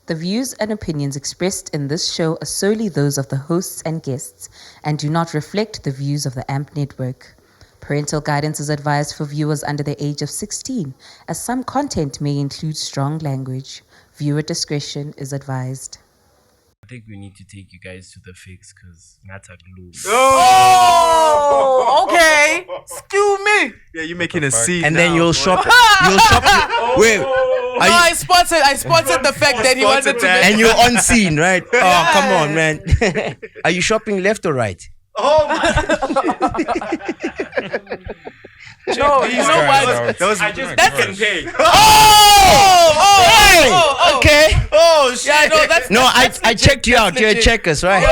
The views and opinions expressed in this show are solely those of the hosts and guests and do not reflect the views of the AMP network. Parental guidance is advised for viewers under the age of 16, as some content may include strong language. Viewer discretion is advised. I think we need to take you guys to the fix because that's a glue. Oh, okay. Excuse me. Yeah, you're making a scene. And now, then you'll boy. shop. Wait. No, I sponsored the fact that he wanted to that. make And you're on scene, right? Oh, come on, man. Are you shopping left or right? Oh my! No, you know what? That was That's pay. Okay. Oh shit! Yeah, no, that's No, that's I legit, checked you that's out. You're a legit. checkers, right?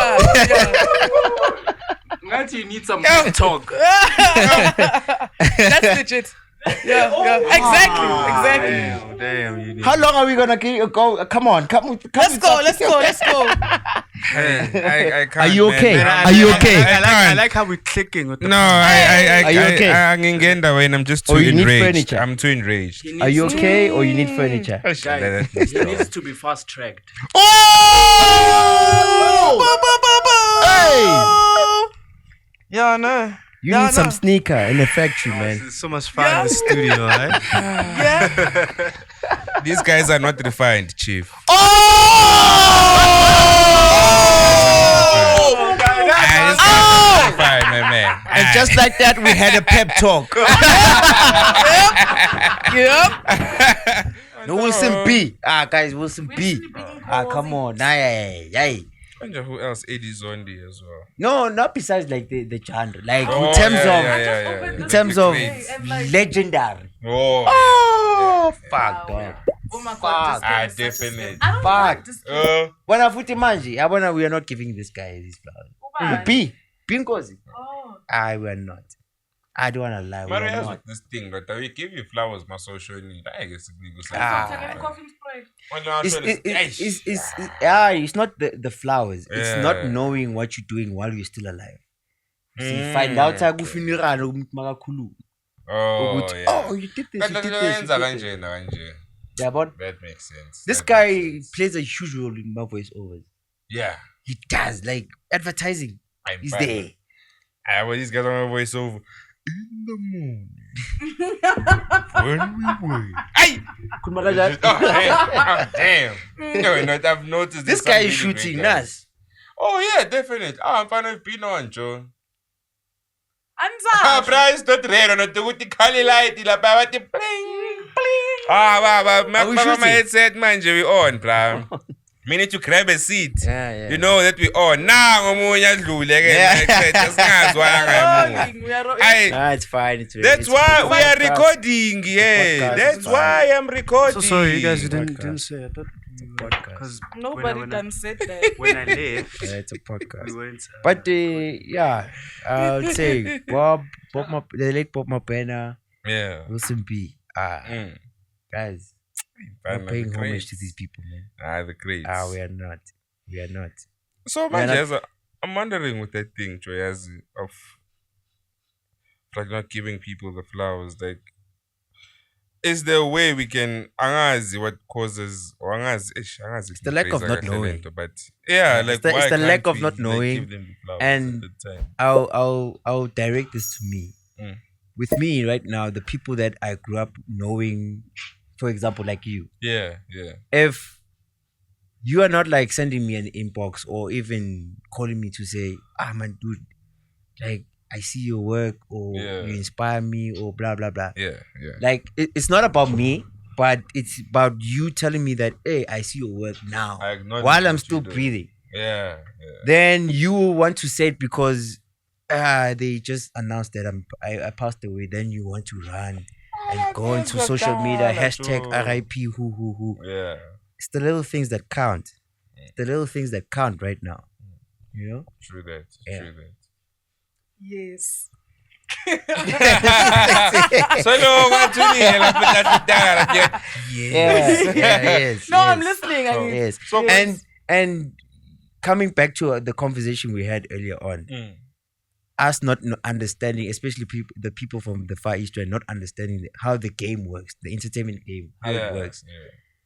Yeah, You need some good talk. that's legit. Yeah, exactly. Damn, you need. How long are we gonna go? Come on, come. Let's go. I can't. Are you okay? Man. Are you okay? I like how we're clicking with the. No, I Are you okay? I'm in Genda when I'm just too Oh, you need enraged. furniture? I'm too enraged. Are you okay, or you need furniture? Guys, he needs to be fast tracked. Hey, Yeah, no. you need some sneaker in the factory, man. There's so much fun in the studio, right? These guys are not refined, chief. Fine, my man. And just like that, we had a pep talk. No, Wilson B. Guys, Wilson B. Come on. Aye. Wonder who else? Eddie Zondi as well. No, not besides like the genre. Like Oh, in terms yeah. in terms of Greats. legendary. Oh, Fuck, dog. Oh my Fuck. definitely. Fuck. Uh, When I put Manji, we are not giving this guy these flowers. B. Binkozi. We are not. I don't wanna lie. We Mario are has not. with this thing, but we give you flowers, my social need. I guess we go say. It's not the flowers. It's Yeah. not knowing what you're doing while you're still alive. You find out funeral Oh, yeah. you did this. But You did that this. ends kanje. Yeah, but That makes sense. this That guy makes sense. plays a huge role in my voiceovers. Yeah. He does, like advertising. I'm He's fine. there. Well, these guys on my voiceover. In the morning. When we wake. Hey! Oh, damn. No, I've noticed This there's guy some is really shooting great guys. us. Oh, yeah, definitely. I'm fine with being on, Joe. Anza. Price not red, not the color light, la power, the bling, bling. Are we My shooting? headset, man, we on, plan. We need to grab a seat. Yeah. You know that we on. Now, Yeah. It's fine. That's why we are recording. Yeah, podcast, that's it's why I'm recording. So sorry, you guys didn't Podcast. say. I thought Podcast. because Nobody can say that. when I left, Yeah, it's a podcast. we went. But yeah, I would say the late Bob Mapena, Yeah. Wilson B. Guys, we're Fine, paying the homage greats. to these people, man. The greats. We are not. We are not. So, We are man, not- I'm wondering with that thing, Joy, as of like not giving people the flowers. Like, is there a way we can angazi what causes or angazi? It's the lack of not knowing. But yeah, It's like the- why it's the can't lack of we, not like, knowing, give them the flowers and at the time? I'll direct this to me. Mm. With me right now, the people that I grew up knowing, for example, like you, Yeah. if you are not like sending me an inbox or even calling me to say, man, dude, like I see your work or Yeah. you inspire me or blah blah blah. Yeah. Like it's not about me, but it's about you telling me that, hey, I see your work now I acknowledge while I'm what still you do. breathing. Yeah. Then you want to say it because they just announced that I passed away. Then you want to run and go into social media, hashtag RIP who. Yeah. It's the little things that count. It's the little things that count right now. You know? True that. Yeah. True that. Yes. So no, what to Yes. No, I'm listening. I mean, Yes. So And coming back to the conversation we had earlier on, us not understanding, especially the people from the Far East, are not understanding how the game works, the entertainment game, how it works.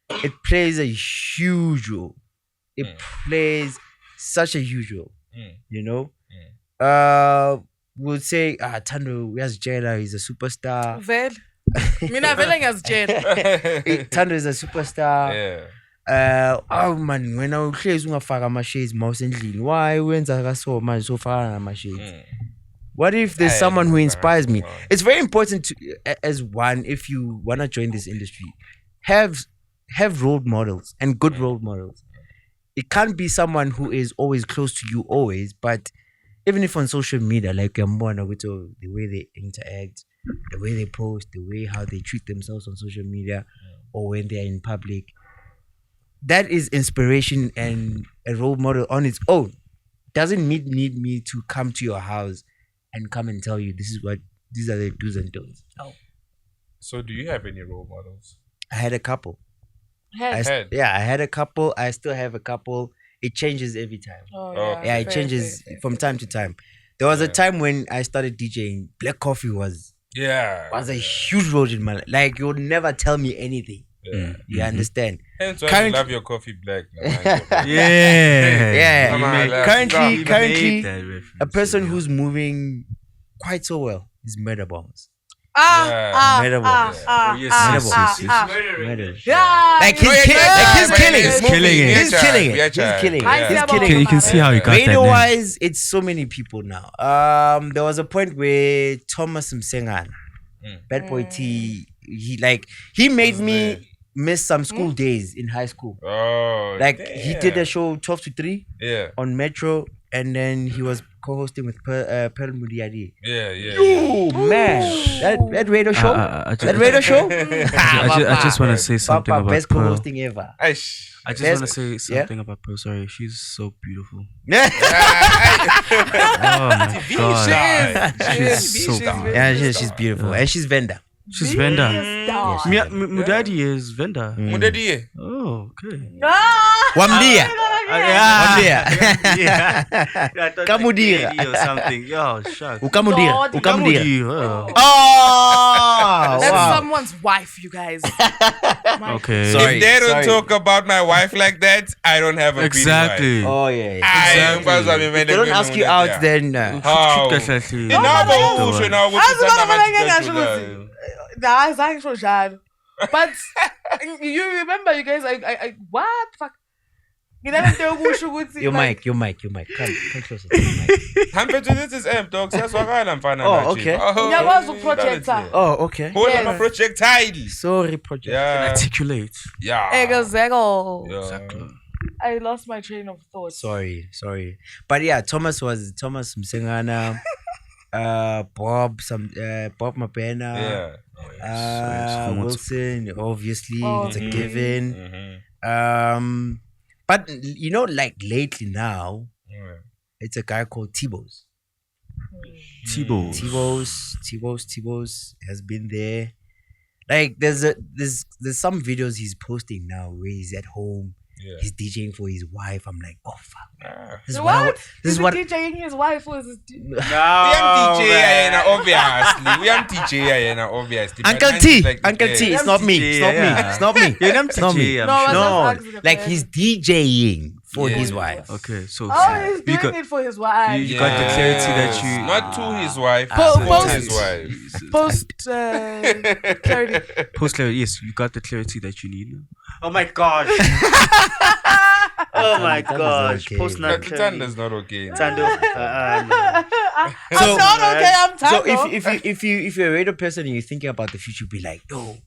it plays a huge role. It plays such a huge role. You know, we'll say Tando Jela is a superstar. Vele. Mina vele ngiyazitshela. Tando is a superstar. Yeah. Oh man, when I uhlezi ungafaka ama-shades mouse endlini, why wenza kaso manje sofaka nama-shades? What if there's someone who inspires me? It's very important to, as one, if you want to join this industry, have role models and good role models. It can't be someone who is always close to you always, but even if on social media, like the way they interact, the way they post, the way how they treat themselves on social media, or when they are in public, that is inspiration and a role model on its own. Doesn't need me to come to your house and come and tell you these are the do's and don'ts. No. So do you have any role models? I had a couple. I Had. had a couple. I still have a couple. It changes every time. Oh, Yeah, it changes from time to time. There was a time when I started DJing. Black Coffee was a huge role in my life. Like, you would never tell me anything. Yeah. You understand? Hence why you Currently- love your coffee black. Yeah. Come on, let's Currently, Currently, a person who's moving quite so well is Murder Bombs. Yeah. Yeah. Like he's killing it. He's killing it. You can see how you got Radio that name. wise, it's so many people now. There was a point where Thomas Msengana, Bad Boy T, he made me miss some school days in high school. Oh, Like he did a show 12 to 3 Yeah. on Metro, and then he was co-hosting with Pearl Mudiadi. Yeah. Oh man, that radio show, that radio show. I just want to say something Papa, about best Pearl. co-hosting ever. Aish. I just Best- want to say something about Pearl. Sorry, she's so beautiful. Yeah, Oh my god, she's so beautiful. she's beautiful, and she's Venda. She's Venda. Yes, Mudadi is Venda. Mudadi. Oh, okay. Wamdia. Yeah. Kamudira. or something. Yo, shucks. Ukamudira. Ukamudira. Kamudira. Oh, That's wow. someone's wife, you guys. Okay. Sorry. If they don't talk about my wife like that, I don't have a Exactly. Oh yeah. Exactly. If they don't ask you out, then How? Exactly. Nah, it's actually Jan. But you remember, you guys, I what? Fuck. You never tell Gushu Your mic. Come closer to the mic. This is M dog. Oh, okay. Uyakwazi ukuprojector. Oh, okay. Hold Yes. on, projectile. Sorry, project. Yeah. Articulate. Yeah. Exactly. Exactly. I lost my train of thought. Sorry. But yeah, Thomas Msengana, Bob Mapena, Yeah. Wilson, obviously, Oh, it's a mhm. given. Mhm. But you know, like lately now, Yeah. it's a guy called T-Boz. T-Bow. T-Boz has been there. Like there's some videos he's posting now where he's at home, Yeah. he's DJing for his wife. I'm like, oh fuck. Ah. This is What? what this is Is what he DJing his wife or is it? We am DJ Ayana, obviously. We am DJ Ayana, obviously. But Uncle man, T, it's like, Uncle yeah. T, it's not me. It's not me. Yeah. It's not me. It's not me. No, I was No, just asking like if he's DJing for Yeah. his wife. Okay, so Oh, he's you doing got it for his wife. you got the clarity that you Not to his wife, Po- for post- his wife. Post clarity. post clarity. Yes, you got the clarity that you need. Oh my gosh. Oh my That is gosh. okay. Post But clarity. Tanda's not okay. Tando. I'm So- not okay. I'm So tired. if you're a radio person and you're thinking about the future, be like, yo,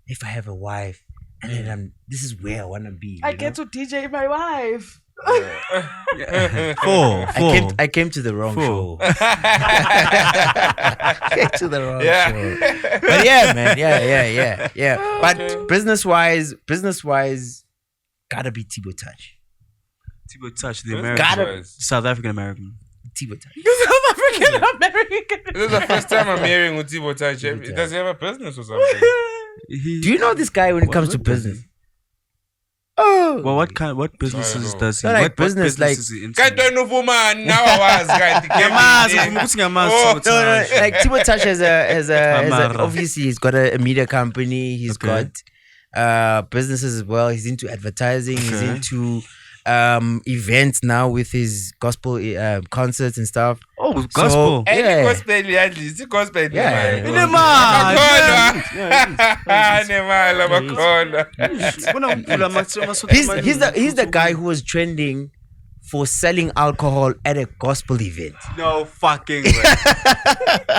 if I have a wife, and then this is where I wanna be. I you get know? to DJ my wife. Four. I came to the wrong Four. show. Came to the wrong Yeah. show. But yeah, man, yeah. But business wise, gotta be Thibaut Touch. Thibaut Touch, the Gotta- American. South African American. Thibaut Touch. South African American. This is the first time I'm hearing Utibo Touch. Does he have a business or something? Do you know this guy when it comes to business? Oh, Well, what businesses know. does he? No, like what business, business like- is he into? Can't do no woman. Now I was going to no, like Thibaut Touch has a Amara. obviously he's got a media company. He's Okay. got businesses as well. He's into advertising. He's Okay. into events now with his gospel concerts and stuff. Oh, So, gospel. yeah. Gospel at least. Gospel. Yeah. Nemala bakhona. He's the guy who was trending for selling alcohol at a gospel event. No fucking way.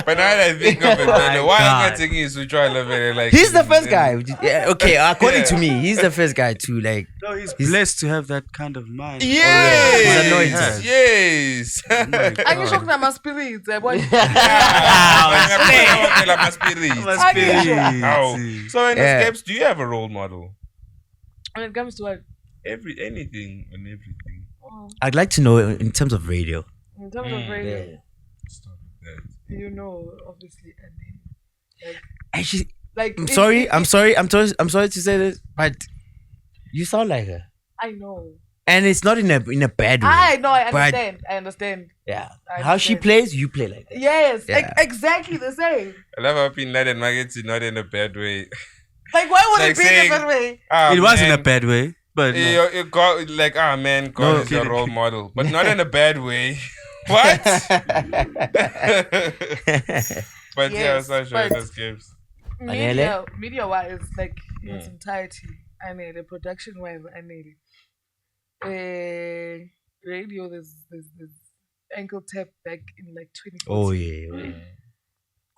But now that I think of it, man, why God. am I taking his Sutrala, man? Like He's the first guy. Yeah, okay, according to Yeah. me, he's the first guy to like. No, he's blessed to have that kind of mind. Yes. He's anointed. Yes. Oh my Angisho God. kunama-spirits, yabona? So in Yeah. escapes, do you have a role model? When it comes to what? Anything and everything. I'd like to know in terms of radio. In terms of radio, Stop that. you know, obviously, I mean, Actually, like I'm it- sorry. it- I'm sorry to say this, but you sound like her, I know. and it's not in a bad way. I know. I But- understand. I understand. Yeah, I how she understand. plays, you play like that. Yes, Yeah. exactly the same. I love how Bin Laden markets it not in a bad way. Like, why would Like it be saying- that way? Ah, It was in a man. bad way, but no. You got like man, God No, is your kid- role model, but not in a bad way. What? But yeah, Yes, so sure but- in escapes. Media-wise, like in its entirety, I need a production-wise, I need radio. There's Ankle Tap back in like 2014. Oh yeah. yeah.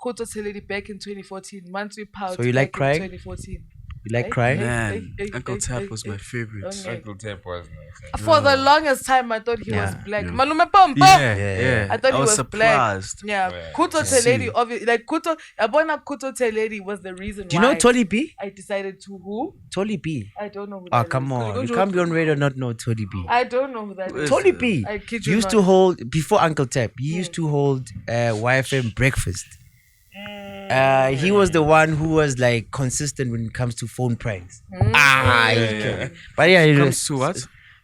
Koto Teledi back in 2014. Mansui Pout So you like back in crying? 2014. You like Hey, crying? hey. Man, Hey, Uncle hey, Tap hey, was hey. my favorite. Okay. Uncle Tap was nice. For the longest time, I thought he was Yeah, black. yeah. Malume Pom Pom. Yeah, Yeah. yeah. I thought he was black. surprised. Yeah, Yeah. Kuto Yeah. Teledi, obviously, like Kuto, Abona Kuto Teledi was the reason Do you why know Tolly B? I decided to who? Tolly B. I don't know who Oh that come is. on, you can't be on radio and not know Tolly B. I don't know who that is. Tolly B I kid you used not. to hold before Uncle Tap. He used to hold YFM breakfast. He was the one who was like consistent when it comes to phone pranks. But yeah, it Comes was to what?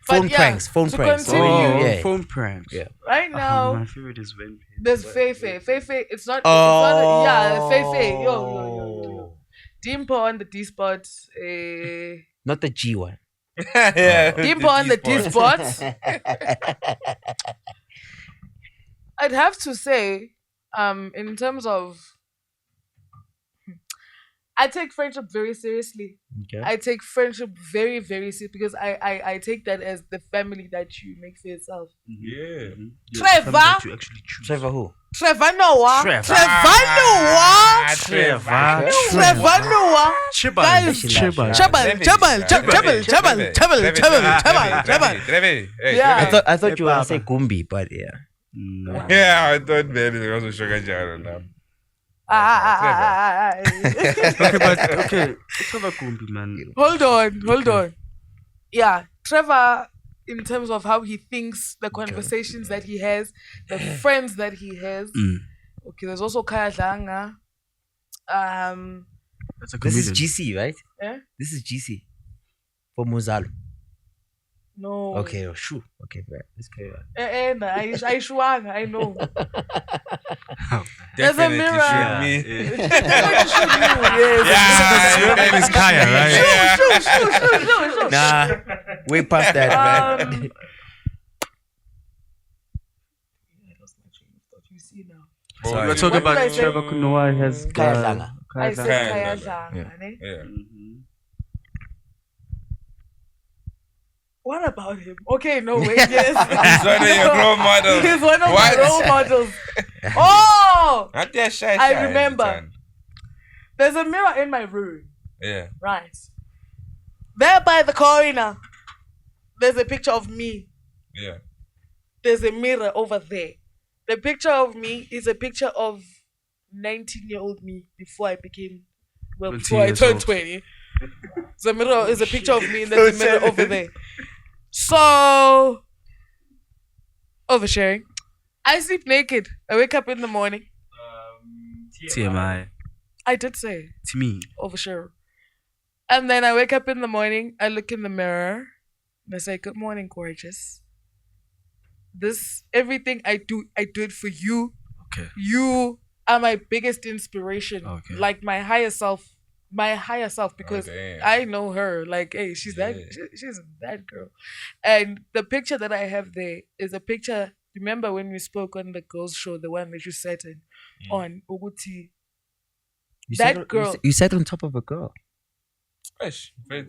phone But yeah, pranks. Phone to pranks. continue- Oh, Yeah. phone pranks. Yeah. Right now, My favorite is when. there's Feifei. Feifei, it's not. Oh, Yeah, Feifei. Yo. Dimpo on the D spot. Not the G one. Yeah. Dimpo on the D spot. I'd have to say, in terms of, I take friendship very seriously. Okay. I take friendship very, very seriously because I take that as the family that you make for yourself. Yeah. Trevor? You actually choose. Trevor who? Trevor Noah. Trevor. Trevor Noah. Trevor. Trevor Noah. Chibal. Guys, Chibal. Jabal. I Yeah. thought you were gonna say Gumbi, but yeah. No. Yeah, I thought man it was a sugar jar now. Okay, but okay. Trevor Kumbi, man. Hold on. Yeah, Trevor, in terms of how he thinks, the conversations that he has, the friends that he has. Okay, there's also Kaya Dlanga. That's a This comedian. is GC, right? Eh? This is GC for Muzalo. No. Okay, sure. Okay, right. Let's carry on. Nah, I shuang, I know. There's a Definitely mirror. shoot me. Yes. Your name is Kaya, right? Shoo. Nah, way past that. I lost my train of thought. You see now. Sorry. We're talking What did I about say? Trevor Kunoa has Kaya Dlanga. I said Kaya Kaya Dlanga. Dlanga, ne? Yeah. What about him? Okay, no, wait, yes. He's one of your role models. He's one of What? my role models. Oh! Not that shy. I remember. There's a mirror in my room, Yeah. right? There by the corner, there's a picture of me. Yeah. There's a mirror over there. The picture of me is a picture of 19-year-old me before I became, well, 20 before I years turned old. 20. The mirror is a picture of me and there's a mirror over there. So, oversharing. I sleep naked. I wake up in the morning. TMI. I did say To me. overshare. And then I wake up in the morning, I look in the mirror, and I say, "Good morning, gorgeous. Everything I do it for you. Okay. You are my biggest inspiration. Okay. Like my higher self my higher self because damn. I know her. Like, hey, she's she's that girl. And the picture that I have there is a picture. Remember when we spoke on the girls' show, the one that you sat in on Uguti? That girl. You sat on top of a girl. Ish, man.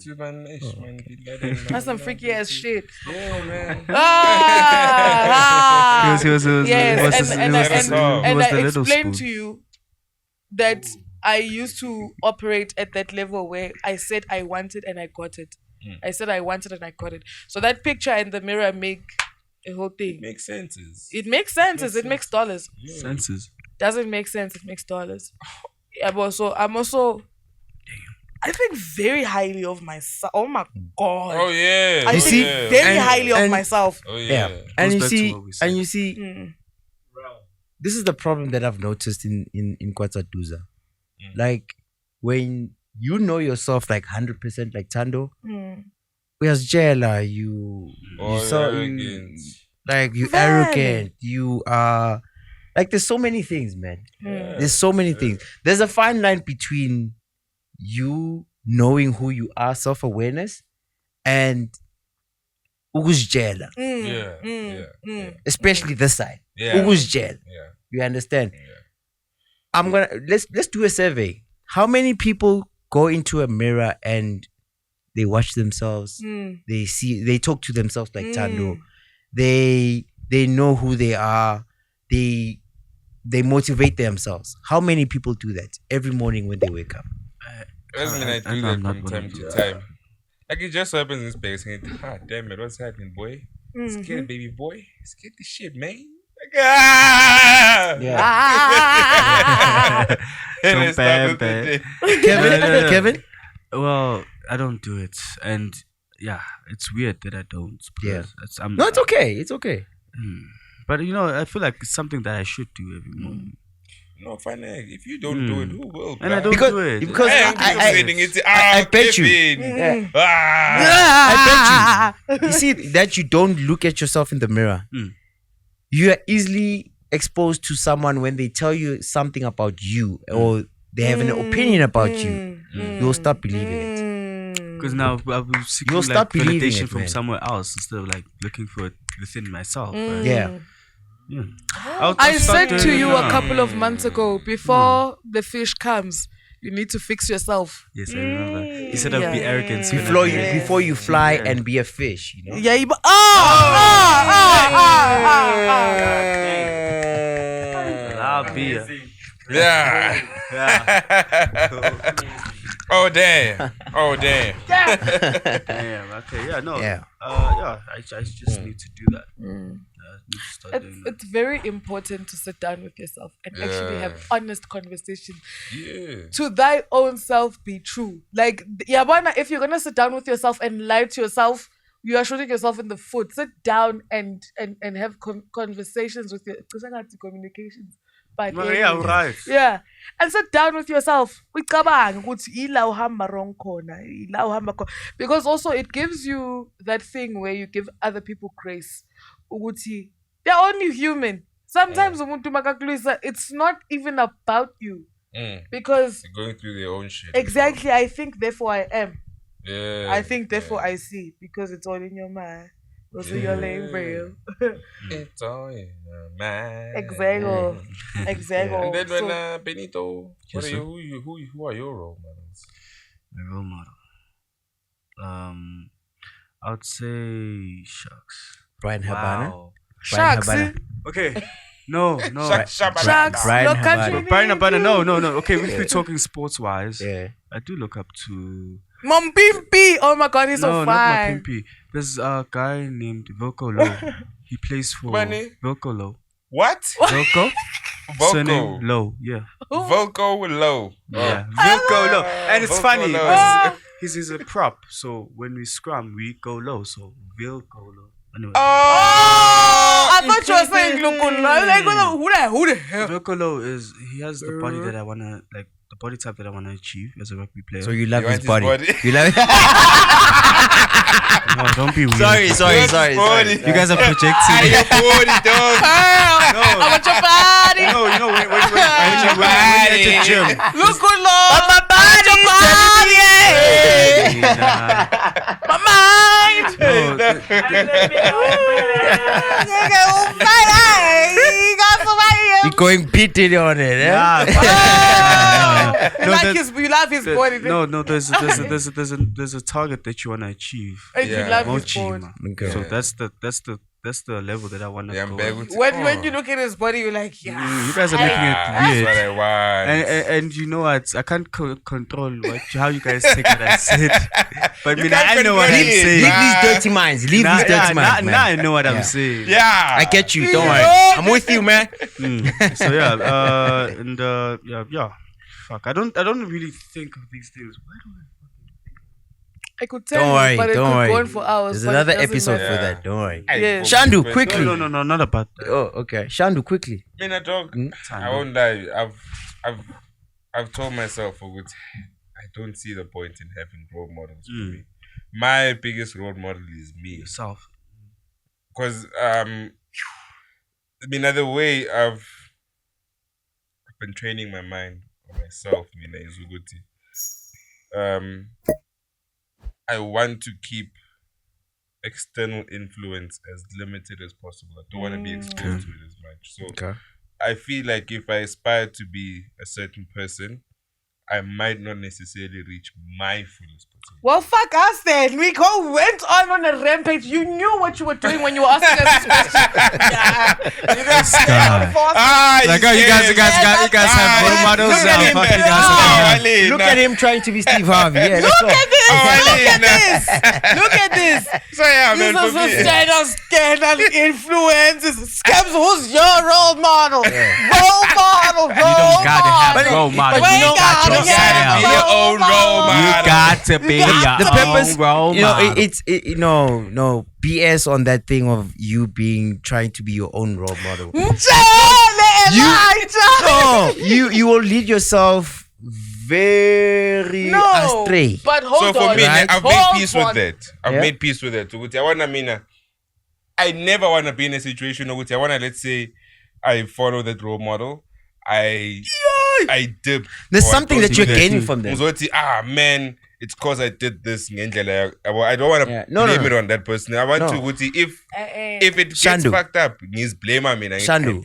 That's some freaky ass shit. Yeah, man. He was Yes, and I the little explained spoon. to you that I used to operate at that level where I said I wanted and I got it. I said I wanted and I got it. So that picture in the mirror make a whole thing. Makes senses. It makes sense. It makes dollars. Senses. Doesn't make sense. It makes dollars. Yeah, but so I'm also. I think very highly of myself. Oh my god! Oh yeah. I You think see, very and- highly of and- myself. Oh Yeah. yeah. And you Goes back to see, what we said. Mm. this is the problem that I've noticed in Kwatsaduza. Like when you know yourself like 100% like Tando, Mm. uyazijela, you Oh, so arrogance. like you Vele. arrogant, you are like there's so many things, man. Mm. There's so many things. There's a fine line between you knowing who you are, self-awareness, and ukuzijela, Mm. Yeah, Mm. yeah, Mm. especially this side. Yeah. Ukuzijela. Yeah. You understand? Yeah. I'm gonna let's do a survey. How many people go into a mirror and they watch themselves? Mm. They talk to themselves like Tando. Mm. They know who they are. They motivate themselves. How many people do that every morning when they wake up? Doesn't mean I do I'm that not from gonna time do to that. time. Like it just happens in space. And damn it, what's happening, boy? Mm-hmm. Scared, baby boy. Scared the shit, man. Like, ah! Yeah. And So I started bad. the day. Kevin, No. Kevin. Well, I don't do it, and yeah, it's weird that I don't. Yeah. Because No, it's okay. It's okay. But I feel like it's something that I should do every morning. No, fine. If you don't do it, who will? And I bruh? don't Because- do it. because I am saying it's I bet you. Kevin. Ah. I bet you. You see that you don't look at yourself in the mirror. Mm. You are easily exposed to someone when they tell you something about you or they have an opinion about you. You'll start believing it. Because now I'll be seeking You'll like start believing validation it, from man. somewhere else instead of like looking for it within myself. Right? Yeah. Yeah. I said to you a now. couple of months ago, before the fish comes, you need to fix yourself. Yes, I remember. He said I'd be Yeah. arrogant. so Before when I you be- before you fly Yeah. and be a fish, you know. Yeah, you, I'll be a- Yeah. Oh damn. Oh damn. Damn. Okay. Yeah. No. Yeah. Yeah. I just need to do that. I need to start doing that. It's very important to sit down with yourself and actually Yeah. have honest conversation. Yeah. To thy own self be true. Like, Yabana, if you're gonna sit down with yourself and lie to yourself, you are shooting yourself in the foot. Sit down and have conversations with your communications. But Yeah. Right. yeah, and sit down with yourself. Ucabanga ukuthi ila uhamba wrong corner, ila uhamba khona. Because also it gives you that thing where you give other people grace. Ukuthi they're only human. Sometimes umuntu makakulwisa, it's not even about you. Because They're going through their own shit. exactly, I think therefore I am. Yeah. I think therefore I see, because it's all in your mind. Also your lane, bro. It's all in your mind. Exactly. Exactly. And then when So- Benito, Yes, sir. who are your role models? My role model. I would say shucks. Brian Habana. Wow. Brian Sharks. Habana. Okay. No. Sharks. Brian No Habana. country. Brian Abana, no. Okay, if we're talking sports wise, Yeah. I do look up to Mom Pimpy. Oh my god, he's so not my fine. pimpy. There's a guy named Vilko Low. He plays for Bunny? Vilko Low. What? Vilko? Surname Voco. Low, yeah. Voco Low. Yeah. Vilko Low. And it's Vilko funny Low. because he's a prop. So when we scrum, we go low. So Vilko Low. Anyway. Oh, I thought you were saying Lukula. I was like, who the hell? Vilko Low he has the body that I wanna like the body type that I want to achieve as a rugby player. So you love You his want body. his body? You love. no, don't be weird. sorry. You guys are projecting. Your body, dog. I want your body. No, you know when you're at the gym. Look good, Lord. My body, My mind. You're going pitted on it, eh? You love his body. There's a target that you want to achieve. And you Yeah. love More his body. man. Okay. So that's the level that I want to Yeah, go. I'm back at. with When you look at his body, you're like, yeah. You guys are making it that's weird. what I want. And you know what? I can't control how you guys take what I said. But You I can't know what I'm control it. saying. Leave these dirty minds. Leave these dirty minds, man. Now I know what Yeah. I'm saying. yeah. I get you. Don't worry. I'm with you, man. So yeah. Fuck. I don't really think of these things. Why do I could tell Don't you, worry. but it Don't could worry. go on for hours. There's but it another doesn't episode matter. for that. Don't worry. Yes. Shandu, I? quickly. No, not about that. Oh, okay. Shandu, quickly. Mina, dog. I won't lie. I've told myself, I don't see the point in having role models for me. My biggest role model is me. Yourself. Because the way I've been training my mind or myself, is Uguti. I want to keep external influence as limited as possible. I don't want to be exposed to it as much. So I feel like if I aspire to be a certain person, I might not necessarily reach my fullest potential. Well, fuck us then. We went on a rampage. You knew what you were doing when you were asking us this question. You guys Like, oh, you guys have role models. Look at him, Fuck you man. guys. Look at him trying to be Steve Harvey. Yeah, let's go. Look at this. So yeah, man, These for are me, scandal influences. Scams, who's your role model? Role model. You don't gotta have role models. But You you got gotta you gotta be yourself. your own role You model. got to be your The purpose, own role you know, model. no BS on that thing of you trying to be your own role model. You will lead yourself very astray. But hold So for on. me, Right. I've made peace with Hold on. that. I've Yeah. made peace with that. I never want to be in a situation where I want to, let's say, I follow that role model. I dip. There's or I something don't that you're do gaining from them. Man, it's because I did this. I don't want to Yeah. No, blame no. it on that person. I want No. to, if it gets Shandu. fucked up, he's blame I mean. Shandu.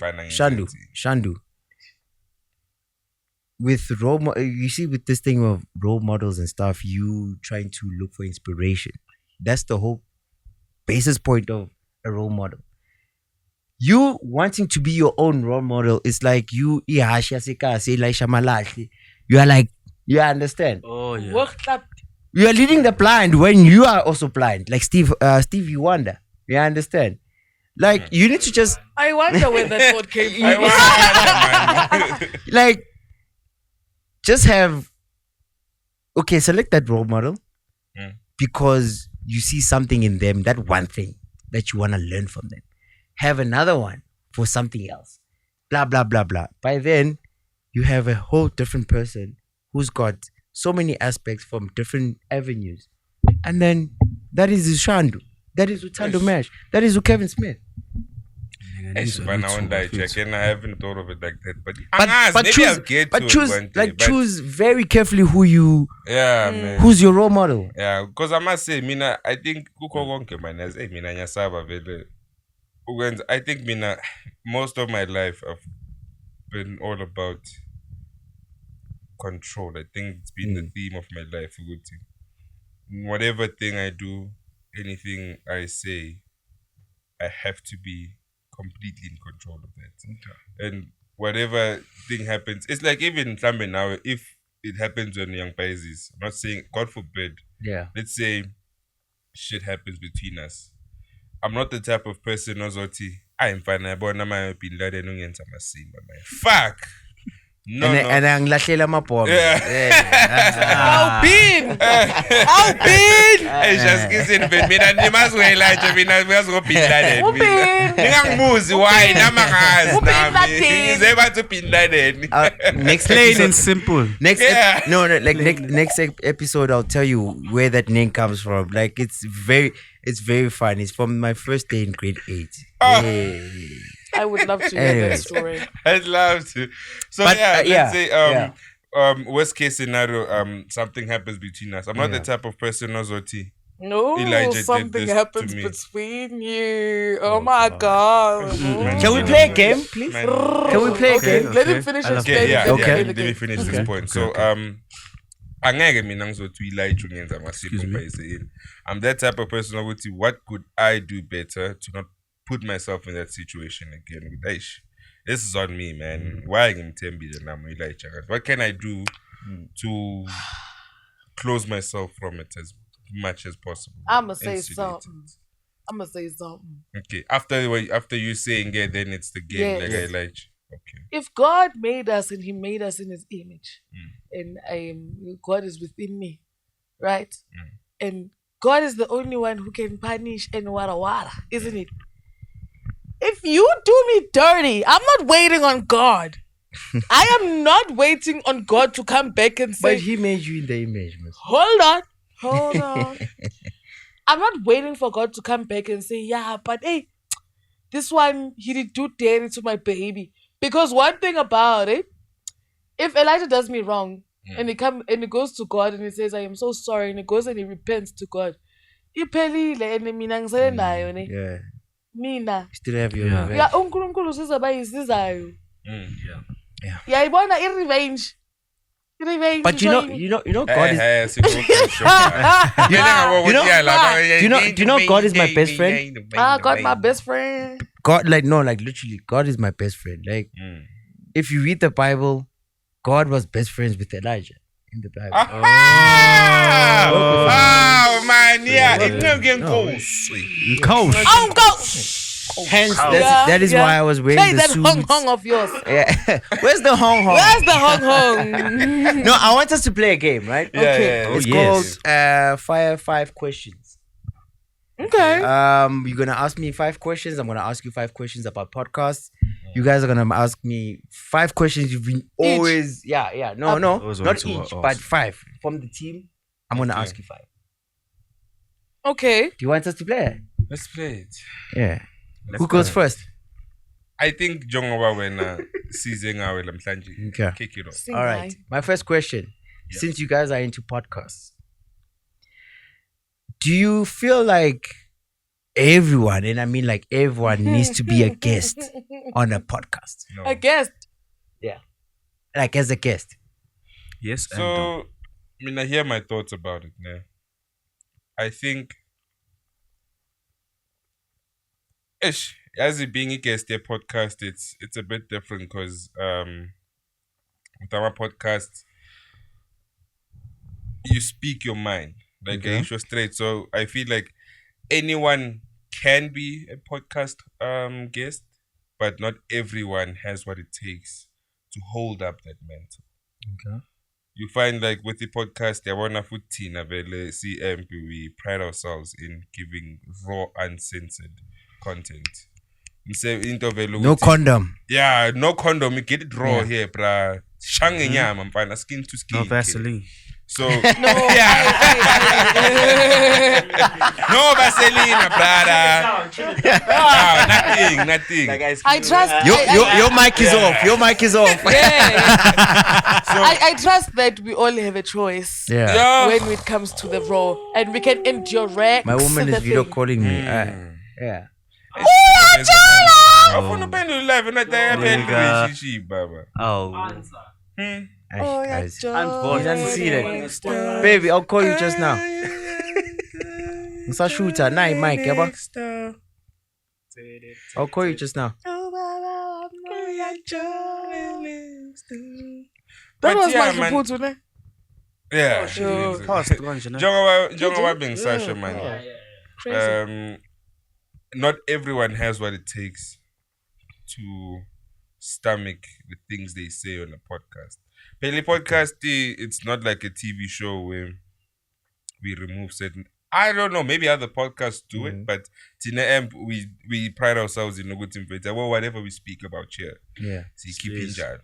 With you see, with this thing of role models and stuff, you trying to look for inspiration. That's the whole basis point of a role model. You wanting to be your own role model is like you are like, you understand? Oh yeah. Worked up. You are leading the blind when you are also blind, like Stevie Wonder. You understand? Like you need to just I wonder where that thought came from. like just have select that role model because you see something in them, that one thing that you want to learn from them. Have another one for something else. Blah blah blah blah. By then you have a whole different person who's got so many aspects from different avenues. And then that is Shandu. That is Utando Mash. That is Kevin Smith. I haven't thought of it like that, but choose very carefully who you who's your role model. Yeah, because I must say, I think I think most of my life I've been all about control. I think it's been the theme of my life. Whatever thing I do, anything I say, I have to be completely in control of that. And whatever thing happens, it's like even Sambe now, if it happens on Young Paises, I'm not saying, God forbid, let's say shit happens between us. I'm not the type of person, I'm fine, I born my Bin Laden, fuck. No, and angilahlela amabhomba. Awubini. Awubini. Hey, just kissing mina nimazwela nje mina ngazo Bin Laden. Ningangibuzi why namangazi nami. Ngize bathi Bin Laden. Next Plain episode, and simple. next Yeah. next episode I'll tell you where that name comes from. Like it's very fun. It's from my first day in grade 8. Yeah. I would love to hear Anyway. that story. I'd love to. So But, let's yeah, say yeah. Worst case scenario, something happens between us. I'm not the type of person Ozoti. No, Elijah did something this to happens me. between you. Oh my God. Can we play a game, please? Man. Can we play a Okay, game? let him finish I his love game. Yeah, then we Okay. play yeah. the Let me game. finish this point. So angeke mina ngizothi Elijah ngenza amasiko bayiseyini. I'm that type of person ukuthi what could I do better to not put myself in that situation again? Eish, this is on me, man. Why ngimthembile nami Elijah? What can I do to close myself from it as much as possible? I'ma say Insulate it. something. I'ma say something. Okay. After you saying it, then it's the game, Yes. like Yes. Elijah. Okay. If God made us and He made us in His image, and God is within me, right? And God is the only one who can punish and wara, isn't it? If you do me dirty, I'm not waiting on God. I am not waiting on God to come back and say, But he made you in the image, man. hold on. I'm not waiting for God to come back and say, yeah, but hey, this one, he did do dirty to my baby. Because one thing about it, if Elijah does me wrong, and he goes to God and he says, I am so sorry, and he goes and he repents to God, iphelile and mina ngisele nayo ne. Yeah. Mina. Still have your Yeah. revenge. Ya uNkulunkulu sizabayisizayo. Yeah. Yayibona i-revenge. I-revenge. But you know, God is. Do you know God is my best friend? God, my best friend. God, like literally, God is my best friend. Like, if you read the Bible, God was best friends with Elijah in the Bible. Oh man, yeah. No. It's not getting cold. Coach. Oh, go. Hence, Yeah, that is yeah. why I was wearing Play the that suits. hong of yours. Yeah. Where's the hong hong? Where's the hong? No, I want us to play a game, right? Okay. Yeah. It's yes. called Fire 5 Questions. Okay. You're gonna ask me 5 questions. I'm gonna ask you 5 questions about podcasts. You guys are gonna ask me 5 questions you've been always. Yeah. No, Those are not two each, are but awesome. 5 from the team. I'm gonna ask you 5. Okay. Do you want us to play? Let's play it. Yeah. Who goes first? I think Jongoba when season our namhlanje. Okay. Kick it off. Sing All right. My first question. Yeah. Since you guys are into podcasts, do you feel like everyone, and I mean like everyone, needs to be a guest on a podcast? No. A guest. Like as a guest? Yes. and no. So, I mean, I hear my thoughts about it now. I think, as it being a guest a podcast, it's a bit different because with our podcast, you speak your mind, like Okay. you straight. So I feel like anyone can be a podcast guest, but not everyone has what it takes to hold up that mantle. Okay. You find like with the podcast, we pride ourselves in giving raw, uncensored content. No condom. Yeah, no condom. You get it raw Yeah. here, bruh. Shange nyama, mfana, skin to skin. No kid. Vaseline. So No. yeah. No Vaseline, brother. No, nothing. I trust. Your mic is off. Your mic is off. I trust that we all have a choice Yeah. Yeah. when it comes to the raw, and we can endure. My woman the is video thing. calling me. Yeah. Afuna uphendula live not Nigga. relationship, baba. Oh. Ay, Oh, yeah, guys. Joe. He doesn't see that. Baby, I'll call you just now. Msa shooter, night, Mike, yaba. I'll call you just now. That was yeah, my man. Shuputu, ne? Yeah. Sure. Jongoba being Sasha, man. Crazy. Not everyone has what it takes to stomach the things they say on a podcast. Pele podcast, it's not like a TV show where we remove certain. I don't know. Maybe other podcasts do it, but Tina Amp, we pride ourselves in well, whatever we speak about here. Yeah. See, keep in jar.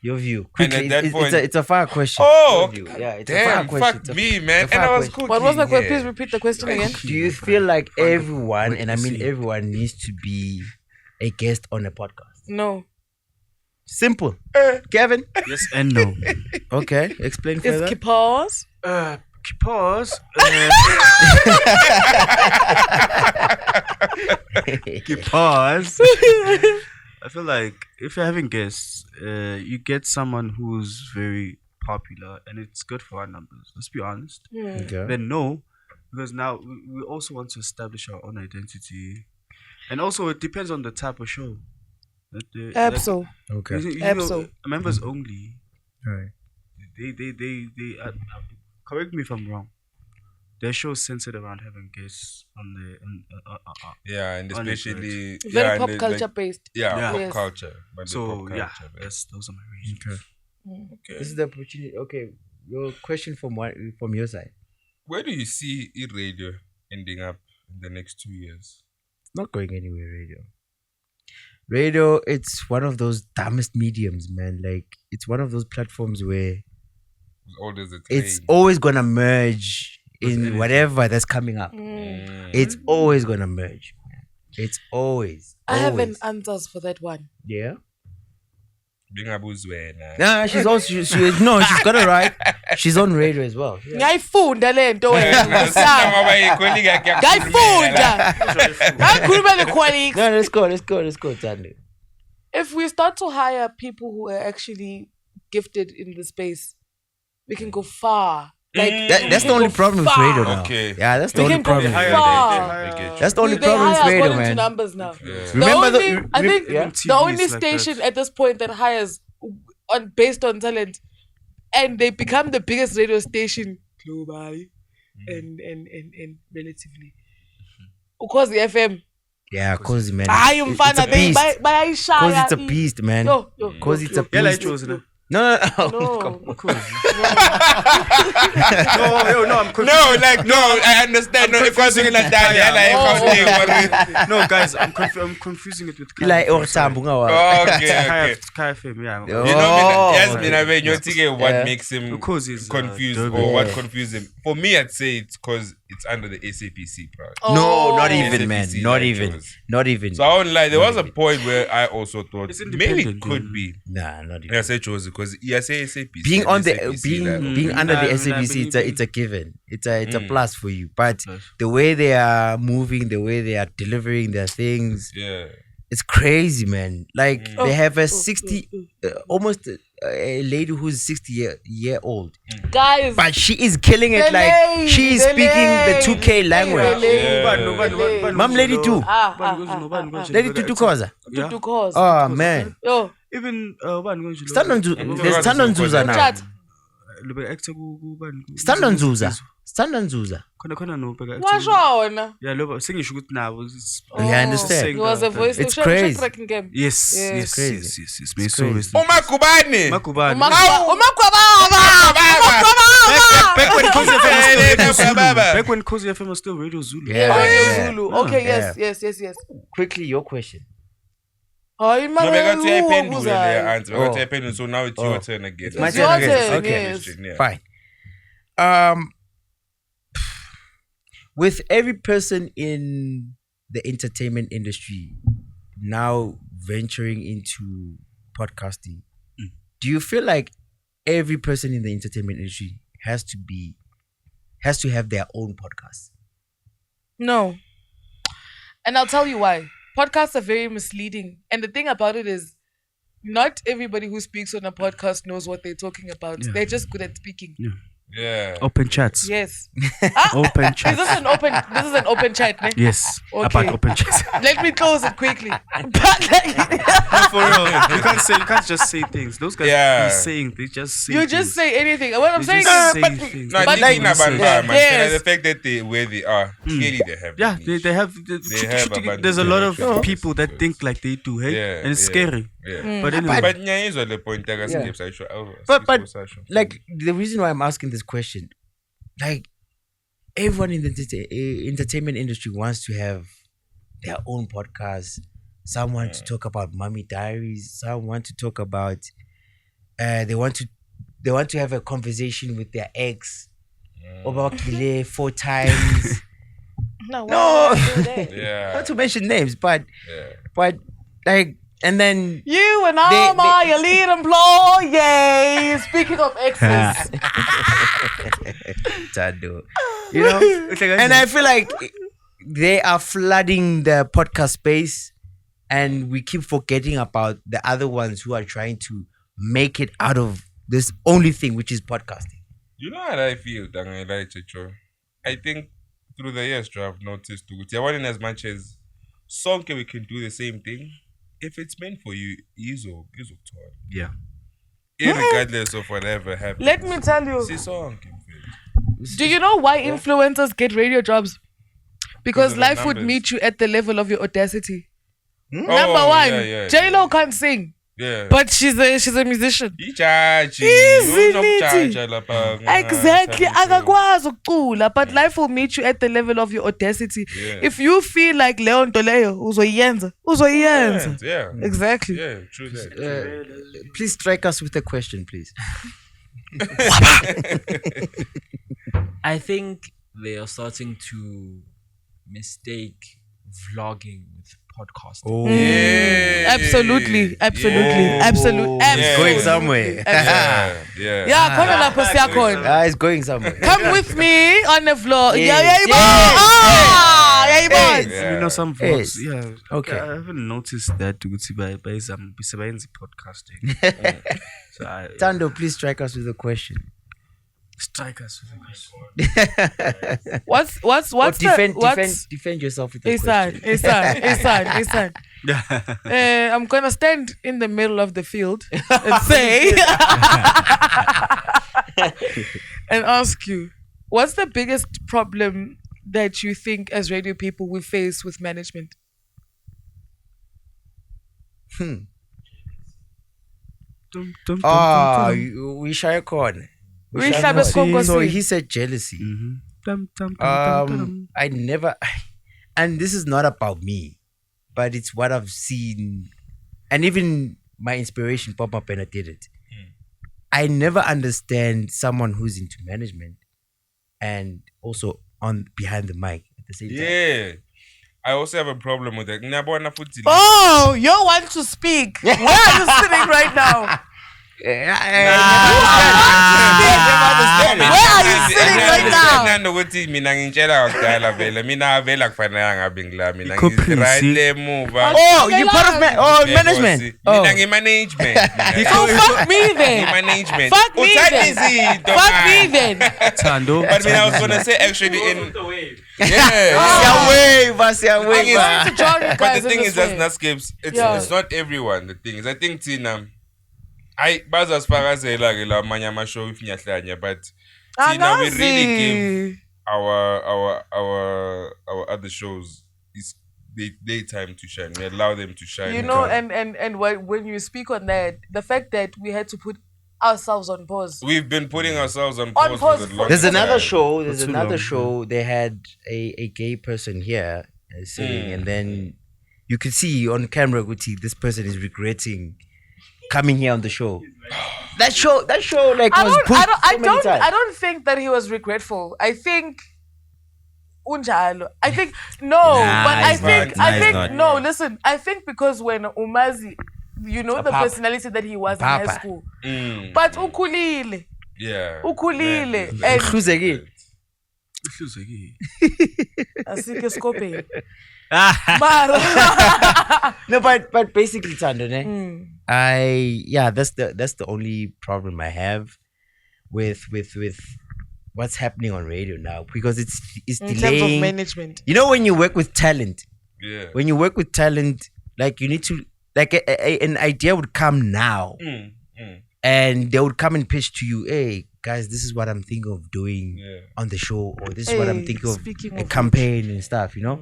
Your view. And Quickly, at that point, it's a fire question. Oh, Your view. Yeah, it's a damn! fire question. Fuck me, man. it's a And I fire was question. cooking. What was the question? yeah. Please repeat the question again. Do you feel like everyone, Wait, and I mean see. everyone, needs to be a guest on a podcast? No. Simple. Kevin? Yes and no. Okay, explain Is further. pause? Pause. Pause. I feel like if you're having guests, you get someone who's very popular and it's good for our numbers. Let's be honest. Okay. Then no, because now we also want to establish our own identity, and also it depends on the type of show. Absol. Okay. Absol. Members only. Alright. They correct me if I'm wrong. Their show's centered around having guests on the Yeah, and On it, especially Very yeah, pop and culture like, based. yeah, pop Yes. culture. But the so pop yeah, culture, man. those are my reasons. Okay. Okay. This is the opportunity. Okay, your question from your side. Where do you see e-radio ending up in the next 2 years? It's not going anywhere. Radio, it's one of those dumbest mediums, man. Like it's one of those platforms where As old as it's always gonna merge in anything. whatever that's coming up. It's always gonna merge, man. It's always. I have an always. answers for that one. Yeah. Being abuzwena. Nah, she's also she's got it right. She's on radio as well. Yeah. Ngayifunda lento wena. Ngayifunda. Ngakhuluma le-colleagues. No, let's go, Tande. If we start to hire people who are actually gifted in the space, we can go far. Like That's we the can only go problem with far. radio now. Okay. Yeah, that's the We only can go problem. with radio. far. That's the only They problem with hire radio, according to man. numbers now. Remember I think yeah? the only TVs like station that. at this point that hires based on talent, and they become the biggest radio station globally and relatively. Because the FM, Yeah, cause man, I am it's fan a of they beast. bayayishaya. Cause it's a beast, man. Yo, Cause it's a Yeah, like beast. it was, no. No. No. No, I'm confused. No, like no, I understand. No, if I was looking at that, yeah, like No, guys, I'm confusing it with Like Kai or FM, sorry. Sambu okay. Kai FM, yeah. Yo. You know, Oh, yes, I mean, you think what Yeah. makes him Because he's confused Durban. or what Yeah. confused him. For me, I'd say it's because it's under the SAPC part. No, not Oh. even, man. SAPC Not like even. yours. Not even. So I won't lie. There was a point where I also thought It's maybe it independent, could yeah. be. Nah, not even. I say chose because I say SAPC. Being on the SAPC, like, being under the Nah, SABC, nah, it's a given. It's a Mm. plus for you. But Plus. the way they are moving, the way they are delivering their things, yeah. it's crazy, man. Like Mm. they have a 60, almost a lady who's 60 year old, Guys, but she is killing it. The Like lady, she is the speaking the lady, 2K language. Yeah. Mom, lady too. Lady Tutu Koza. Yeah. to cause. Oh man, Yo, Even stand on there's stand on Zuza now. chat. Stand on Zuza. Stand on Zuza. khona no bheka Washo wona. yeah loba sengisho ukuthi nabo Yeah, I understand. He was a voice. It's Usho crazy. tracking game. yes Yeah. yes Crazy. yes yes yes It's so crazy. Umagubane. Makubani back when Cozy FM was still Radio Zulu. Back when Cozy FM was still Radio Zulu. Yeah. Oh, yeah. Zulu. Okay, Yeah. yes. Quickly, your question. Hayi No, we got to manje append the answer. We got to Oh. append, so now it's Oh. your turn again. My It's turn your again. turn, Okay. yes. Yeah. Fine. With every person in the entertainment industry now venturing into podcasting, do you feel like every person in the entertainment industry has to have their own podcast? No. And I'll tell you why. Podcasts are very misleading. And the thing about it is, not everybody who speaks on a podcast knows what they're talking about. Yeah. They're just good at speaking. Yeah. Open chats. Yes. Open Is chats. this an open chat, ne? Yes. Okay. About open chats. Let me close it quickly. But like, For real, you can't just say things. Those guys Yeah. be saying, they just say You things. just say anything. What I'm They saying just is, say things. No, But thinking like- about Yeah. man, Yes. the fact that where they are, clearly they have. Yeah, niche. they have. have a There's a lot of bunch of people that different think like they do, hey, Yeah, and it's yeah. scary. Yeah. But anyway, But nyayizwa le point akaskip sayisho Like the reason why I'm asking this question, like everyone in the entertainment industry wants to have their own podcast. Some want to talk about Mommy Diaries. Some want to talk about. They want to have a conversation with their ex. About Kile 4 times. no, No. Yeah. Not to mention names, but Yeah. like, and then You and Alma, your lead employee. Speaking of exes, Tando, you know, and I feel like they are flooding the podcast space, and we keep forgetting about the other ones who are trying to make it out of this only thing, which is podcasting. You know what I feel, Dangai Checho? I think through the years, I've noticed too. In as much as sonke we can do the same thing. If it's meant for you, izo tall. yeah. Irregardless of whatever happens. let me tell you. See sonke. Do you know why influencers get radio jobs? Because Because of the life would numbers. meet you at the level of your audacity. Number Oh, one, yeah, J-Lo can't sing, Yeah. but she's a musician. Ichachi. Easy, Unokuchacha lapha. Exactly. Thandiswa. Akakwazi ukucula, but life will meet you at the level of your audacity. Yeah. If you feel like Leon Toleyo, uzoyenza. Yeah. Exactly. Yeah, true that. Please strike us with a question, please. I think they are starting to mistake vlogging with podcasting. Absolutely. Absolutely. It's going somewhere. Yeah. Yeah, khona lapho siyakhona. It's going somewhere. Come with me on the vlog. Yes, Yeah, yes, yeah. Yeah. You know some vlogs, Yes. yeah. Okay. I haven't noticed that ukuthi bayenza podcasting. So I Tando, please strike us with a question. strike us with a question. What's Or defend what's yourself with a question. Isan. I'm gonna stand in the middle of the field and say and ask you, what's the biggest problem that you think as radio people we face with management? We shy a corner. We hlabe isikhongo So sini. he said jealousy. Mm-hmm. I never, and this is not about me, but it's what I've seen, and even my inspiration, Papa Pena did it. I never understand someone who's into management and also on behind the mic at the same time. Yeah. I also have a problem with that. Ngiyabona futhi Oh, you want to speak. Where are you sitting right now? Where are you sitting right now? nanokuthi mina ngintshela kudala vele mina vele akufanele ngabe ngila mina Ikhophisi. right emuva. Oh, you part of management. Oh, Mina ngimanagement. So fuck me then. Management. Fuck me Uthanda then. izinto, Fuck man. me then. Tando. But I was gonna say actually in yeah. Siya wave. To join you But guys the thing in is this that's way. not skips. It's Yeah. it's not everyone. The thing is I think Tina I bazasifakazela ke la amanye ama-show if nyahlanya but Tina we really give Angazi. our other shows is daytime to shine. We allow them to shine. You know, and when you speak on that, the fact that we had to put ourselves on pause. we've been putting ourselves on On pause pause for the for- long There's another time. show. There's For too another long. show. They had a gay person here sitting, and then you could see on camera, Guti, this person is regretting coming here on the show. That show, like was pushed so many times. I don't think that he was regretful. I think unjalo. I think no, but I he's think not. I Nah, think he's not. no. Listen, I think because when Umazi, you know the Papa. personality that he was in high Papa. school, Mm, but ukulile, yeah. ukulile, Yeah. and Khuzekile. Uhluzekile. asike skopeni. Mara. No, but basically, Tando, ne? Mm. That's the only problem I have with what's happening on radio now, because it's In terms of delaying. management. You know, when you work with talent, Yeah. when you work with talent, like you need to like an idea would come now, and they would come and pitch to you, hey guys, this is what I'm thinking of doing on the show, or this is what I'm Hey, thinking of speaking a of campaign and stuff, you know.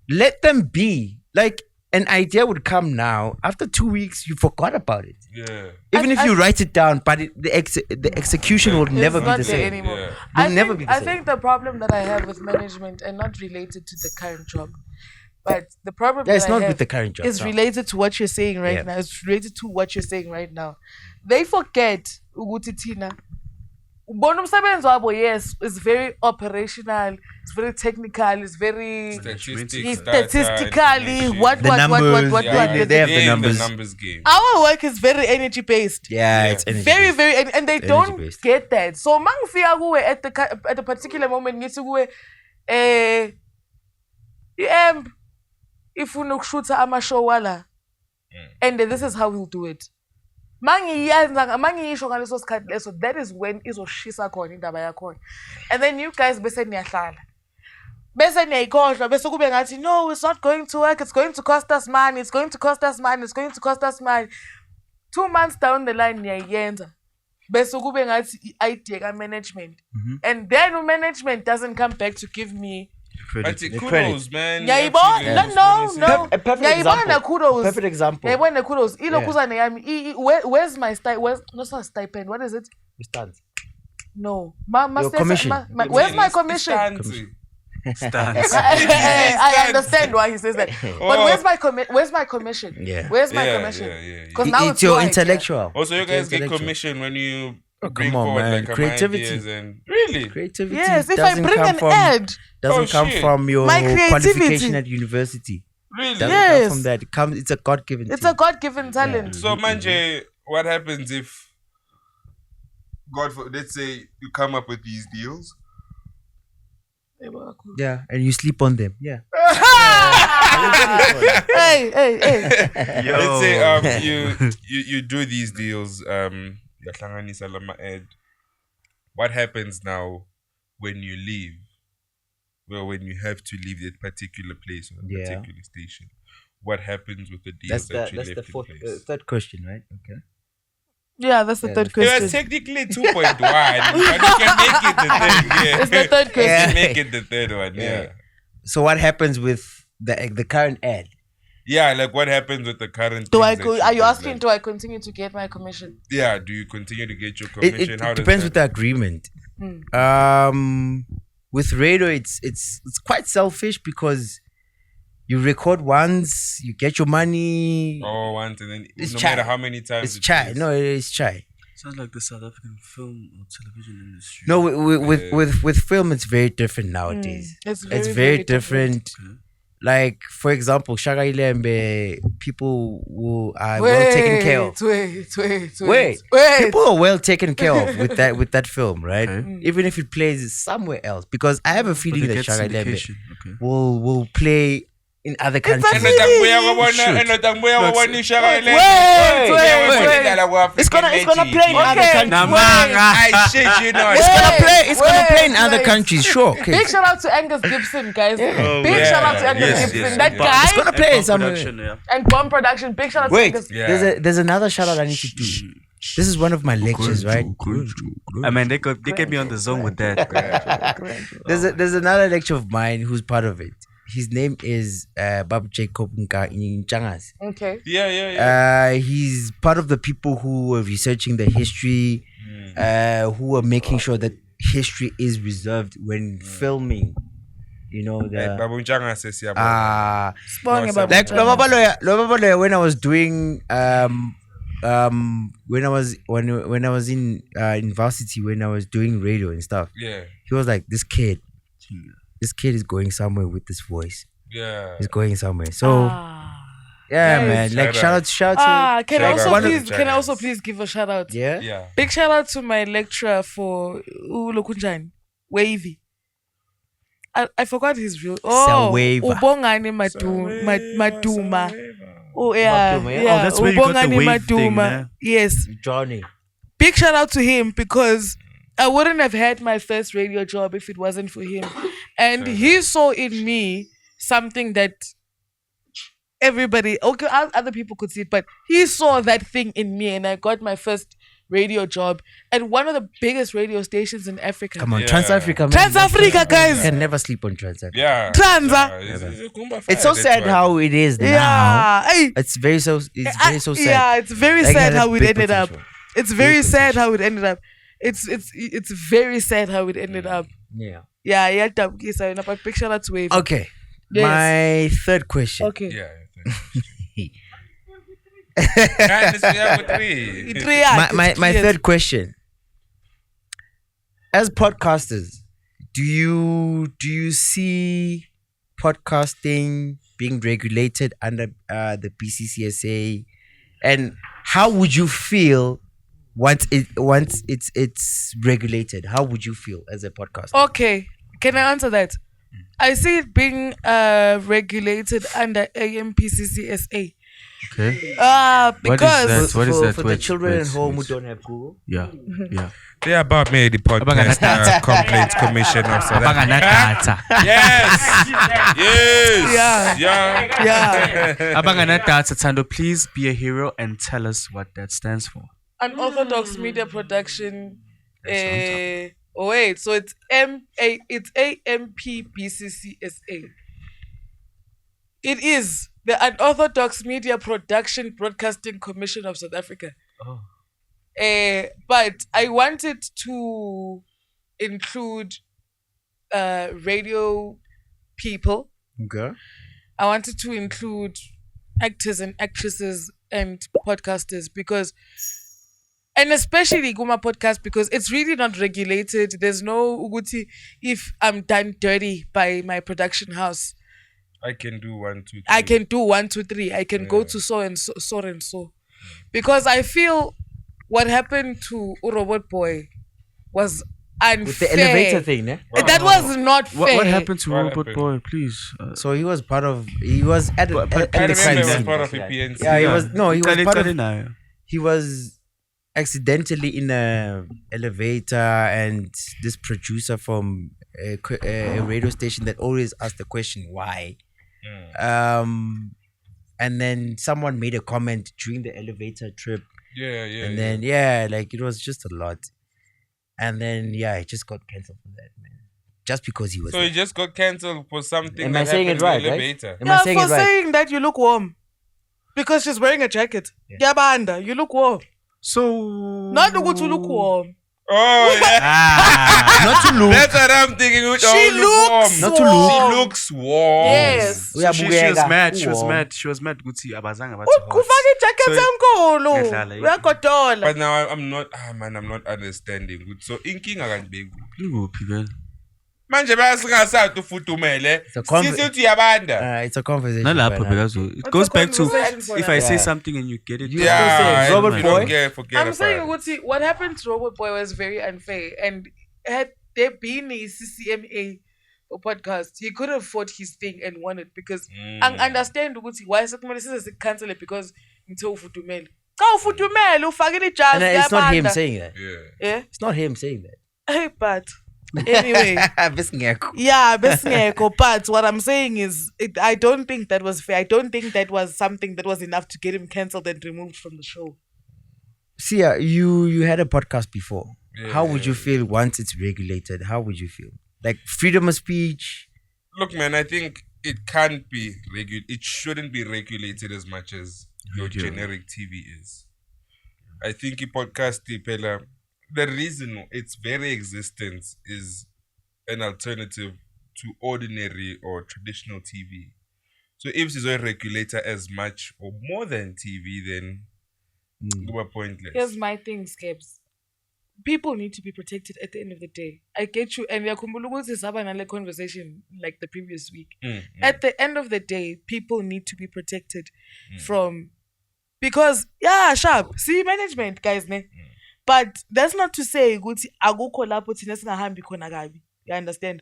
Let them be. Like an idea would come now. After 2 weeks, you forgot about it. Yeah. Even if you write it down, but the execution will never It's be not the there same. anymore. Yeah. Will I never think, be the I same. think the problem that I have with management, and not related to the current job, but the problem Yeah, it's that I not have with the current job. is no. related to what you're saying right Yeah. now. It's related to what you're saying right now. They forget ukuthi thina ubona umsebenzi wabo, yes, it's very operational, it's very technical, it's very Statistics, statistically what The numbers, they have the in numbers. the numbers game. our work is very energy based. Yeah, Yeah. it's energy Very, based. very, and they don't Energy-based. get that. So mangifika kuwe at a particular moment ngithi kuwe i-amp ifuna ukushutha ama-show wala, and this is how we'll do it. Mangiyisho ngaleso sikhathi leso, that is when izoshisa khona indaba yakhona. And then you guys bese niyahlala, bese niyayikhohlwa, bese kube ngathi no, it's not going to work, it's going to cost us money, it's going to cost us money, it's going to cost us money. 2 months down the line niyayenza, bese kube ngathi i-idea ka-management, and then management doesn't come back to give me But The kudos, credit. man. Ngiyayibona, no. A perfect Ngiyayibona example. kudos. Perfect example. Ngiyayibona kudos. Ilokhuzane yami, where's my stipend? No, not stipend. What is it? You stand. No. Your commission. Where's my commission? I understand why he says that. But where's my commission? Yeah. Where's my Yeah, commission? yeah. Because now It's your idea. intellectual. Also, you It's your guys get intellectual. commission when you Oh, bring come on, forward man. like a Creativity. ideas and really. Creativity. Yes, if I doesn't bring come an from, ad, doesn't come shit. from your My creativity. qualification at university. Really. Doesn't Yes. come from that. It comes. It's a God-given. it's thing. a God-given talent. So Manje, what happens if let's say you come up with these deals? Yeah, and you sleep on them. Yeah. Hey. Let's say you do these deals, yahlanganisa lama ad. What happens now when you leave? Well, when you have to leave that particular place or Yeah. particular station, what happens with the deals That's that you the left fourth, in place? third question, right? Okay. Yeah, that's the Yeah, third that's- It question. was technically 2.1, but you can make it the third. Yeah. It's the third You question. can make it the third one. Yeah. So what happens with the current ad? Yeah, like what happens with the current? Do I things go? that Are you did, asking? like- Do I continue to get my commission? Yeah, do you continue to get your It, commission? it How does depends with that? the agreement. With radio, it's quite selfish because you record once, you get your money. Oh, once and then It's no chai. matter how many times It's it chai. is. No, it's chai. Sounds like the South African film or television industry. No, with film, it's very different nowadays. It's It's very different. Like, for example, Shaka Ilembe, people who are well taken care of. Wait. People are well taken care of with that film, right? Okay. Even if it plays somewhere else, because I have a But feeling they that get Shaka Ilembe syndication. Okay. will play in other a countries. feeling. It's gonna play in other Okay. countries. I shit you not. It's gonna play in other wait. countries, sure. Okay. Big shout out to Angus Gibson, guys. Big yeah. shout out to Angus Yes, Gibson. yes, That yes. guy It's gonna play Bomb somewhere. production, yeah. and Bomb Production. Big shout out to Wait, Angus. Yeah. there's another shout out I need to do. This is one of my lectures, right? I mean, they get me on the zone with that. There's another lecture of mine who's part of it. His name is Babu Jacob Nka in Changas. Okay. Yeah. He's part of the people who were researching the history, who were making sure that history is reserved when filming. You know, the Babunchanga says yeah. Spong about like Baba Loya, when I was doing when I was in university, when I was doing radio and stuff, Yeah. he was like, this kid is going somewhere with this voice. Yeah. He's going somewhere. So yeah, Nice. man. Like Shout shout out. can Shout out to I the also Giants. please give a shout out? Yeah. Yeah. Big shout out to my lecturer for Lokunjani, Wavy. I forgot his real. Saweva. Ubongani Maduma. Oh yeah, Maduma, yeah. yeah. Oh, that's where you got the Ubongani wave thing, Maduma. man. Yes. Johnny. Big shout out to him because I wouldn't have had my first radio job if it wasn't for him. And he saw in me something that everybody, okay, other people could see it, but he saw that thing in me, and I got my first radio job at one of the biggest radio stations in Africa. Come on, Yeah. Trans Africa. Trans Africa, guys. Can never sleep on Trans Africa. Yeah. Transa. It's so sad how it is now. Yeah. Hey, It's very so sad. Yeah, it's very Like, sad had a how it big ended up. potential. It's very sad how it ended up. It's very sad how it ended up. Yeah. Yeah, but picture that's wave. Okay. Yes. My third question. Okay. Yeah. Yeah. My third question. As podcasters, do you see podcasting being regulated under the PCCSA, and how would you feel once it's regulated? How would you feel as a podcaster? Okay, can I answer that? I see it being regulated under AMPCCSA. Okay. Because What is that? For the Wait, children wait, at home who wait. don't have Google? Yeah. Yeah. They about me, the podcast complaints commission of South Africa. Abanganatata. Yes. Yeah. Abanganatata, Tando, please be a hero and tell us what that stands for. Unorthodox Media Production. Wait, so it's AMPBCCSA. It is the Unorthodox Media Production Broadcasting Commission of South Africa. Oh. But I wanted to include radio people. Okay. I wanted to include actors and actresses and podcasters and especially Guma podcast, because it's really not regulated. There's no Uguti if I'm done dirty by my production house. I can do 1, 2, 3. I can do 1, 2, 3. I can go to so and so. Because I feel what happened to Robot Boy was unfair. With the elevator thing, eh? That was not fair. What happened to What Robot happened? Boy? Please. So he was at the I remember crime it was scene. part of a PNC. Yeah, he was part of. now. He was accidentally in a elevator, and this producer from a radio station that always asked the question why. And then someone made a comment during the elevator trip, Yeah. and then like it was just a lot. And then he just got cancelled for that, man. Just because he was. So he just got cancelled for something. Am I that saying it happened in right, the right? elevator. Am I saying for it right? saying that you look warm. Because she's wearing a jacket. Yeah. Yabanda, you look warm. So. Not look to look warm. Oh yeah. Not to look. That's what I'm thinking. Which She looks Not to look. warm. She looks warm. Yes. She was mad. She was Warm. mad. She was mad. Guti abazanga bathi horse. Kufaka ijacket So- enkulu. Ngadlala, Uyagodola. But now I'm not. I'm not understanding. So inkinga kanti Linguphi vele? manje bayasingasathi ufuthumele. It's a conv- Sithi uthi uyabanda. It's a conversation. Nalapho by now. because it goes back to conversation for if that. I say Yeah. something and you get it. You Yeah, still say Robert you Boy? don't forget I'm saying about it. what happened to Robot Boy was very unfair. And had there been a CCMA for podcast, he could have fought his thing and won it, because I understand why sekumele size cancel it, because ngithe ufudumele. Cha ufudumele ufakile ijazi And it's not him yabanda. saying that. Yeah. Yeah. It's not him saying that. Hey, but anyway. Besingekho. Yeah, besingekho. But what I'm saying is, I don't think that was fair. I don't think that was something that was enough to get him cancelled and removed from the show. Sia, you had a podcast before. Yeah, How would you feel once it's regulated? How would you feel? Like freedom of speech? Look, man, I think it can't be it shouldn't be regulated as much as your Radio. generic TV is. I think a podcast, Pela, the reason its very existence is an alternative to ordinary or traditional TV. So if it's a regulator as much or more than TV, then we're pointless. Here's my thing, Skips. People need to be protected at the end of the day. I get you. And is another conversation like the previous week. At the end of the day, people need to be protected from, because sharp. See management, guys, ne? But that's not to say ukuthi akukho lapho thina singahambi khona kabi. You understand?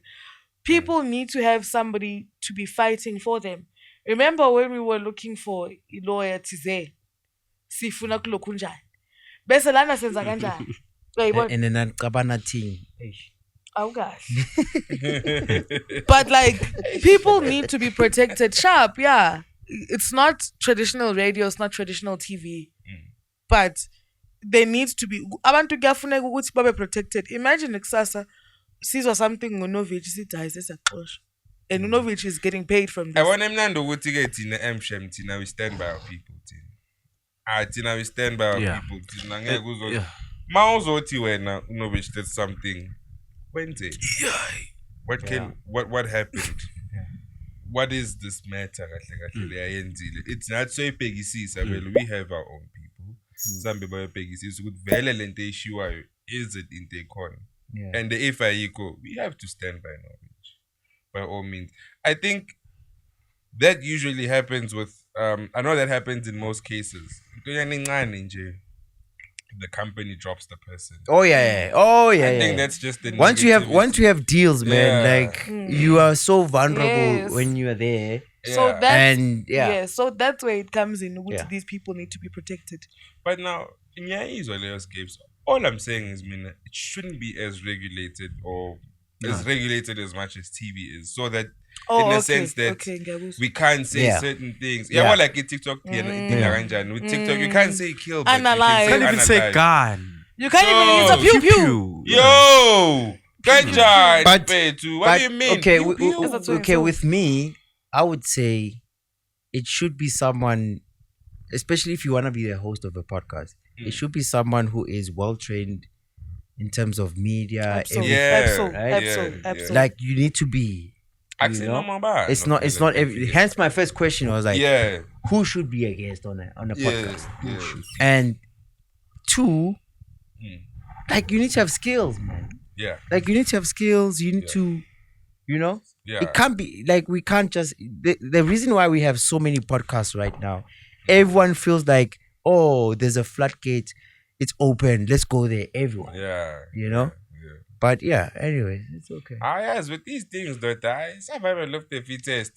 People need to have somebody to be fighting for them. Remember when we were looking for a lawyer Tize? Sifuna kulokhu njani. Bese lana senza kanjani? And then Kabana team. But like, people need to be protected. Sharp, yeah. it's not traditional radio, it's not traditional TV, but there needs to be abantu kuyafuneka ukuthi babe protected. Imagine kusasa sizwa something nguNovich sithi hayi sesaxosha, and uNovich is getting paid from this. Yabona emnandi ukuthi ke thina emshem thina we stand by our people thina. Thina we stand by our people thina ngeke uzo ma uzothi wena uNovich did something wenze. What happened? What is this matter kahle le ayenzile? It's not so ibhekisisa vele, we have our own people. Some people bayibhekisisa ukuthi vele lento eshiwayo is it into ekhona. And if ayikho, we have to stand by knowledge by all means. I think that usually happens with I know that happens in most cases. The company drops the person. I think that's just the once you have deals, man, like you are so vulnerable Yes. when you are there. So that's And so that's where it comes in. Which Yeah. these people need to be protected. But now in Leo's games, all I'm saying is, it shouldn't be as regulated or as regulated as much as TV is, so that in a sense that we can't say certain things. Well, like in TikTok, with TikTok, you can't say kill, but Analyze. Can't even say analyze. gun. You can't even use a pew pew. Yo, ganja. But- What do you mean? Okay, Pew, pew. That's what I'm okay. saying. With me, I would say it should be someone, especially if you want to be the host of a podcast. It should be someone who is well trained in terms of media. Absolutely. everything. Absolutely. Like you need to be. Actually, You know? no more bad. It's not. Hence, my first question was like, Yeah. who should be a guest on a podcast? Yeah. And two, like you need to have skills, man. Yeah. Like you need to have skills. You need to, you know. Yeah. It can't be like we can't just. The reason why we have so many podcasts right now, everyone feels like, oh, there's a floodgate, it's open. Let's go there. Everyone, Yeah. you know. Yeah. But yeah, anyways, it's okay. Yes, with these things, that I survival look the fittest.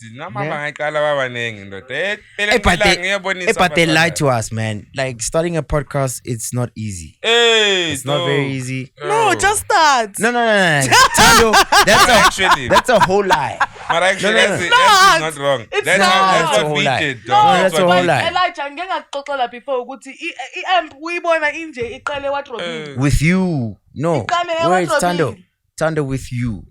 But they lied to us, man. Like starting a podcast, it's not easy. Hey, It's not very easy. No, just start. No. Tando, that's a whole lie. But actually, No. that's not wrong. It's That's not. that's That's a what whole we lie. did. No, dog. that's a what whole we lie. did. Elijah ngeke ngakuxoxela before ukuthi i-amp uyibona inje iqale wadrobile. With you, no. Ikane Wait, wadrobile. Tando, with you.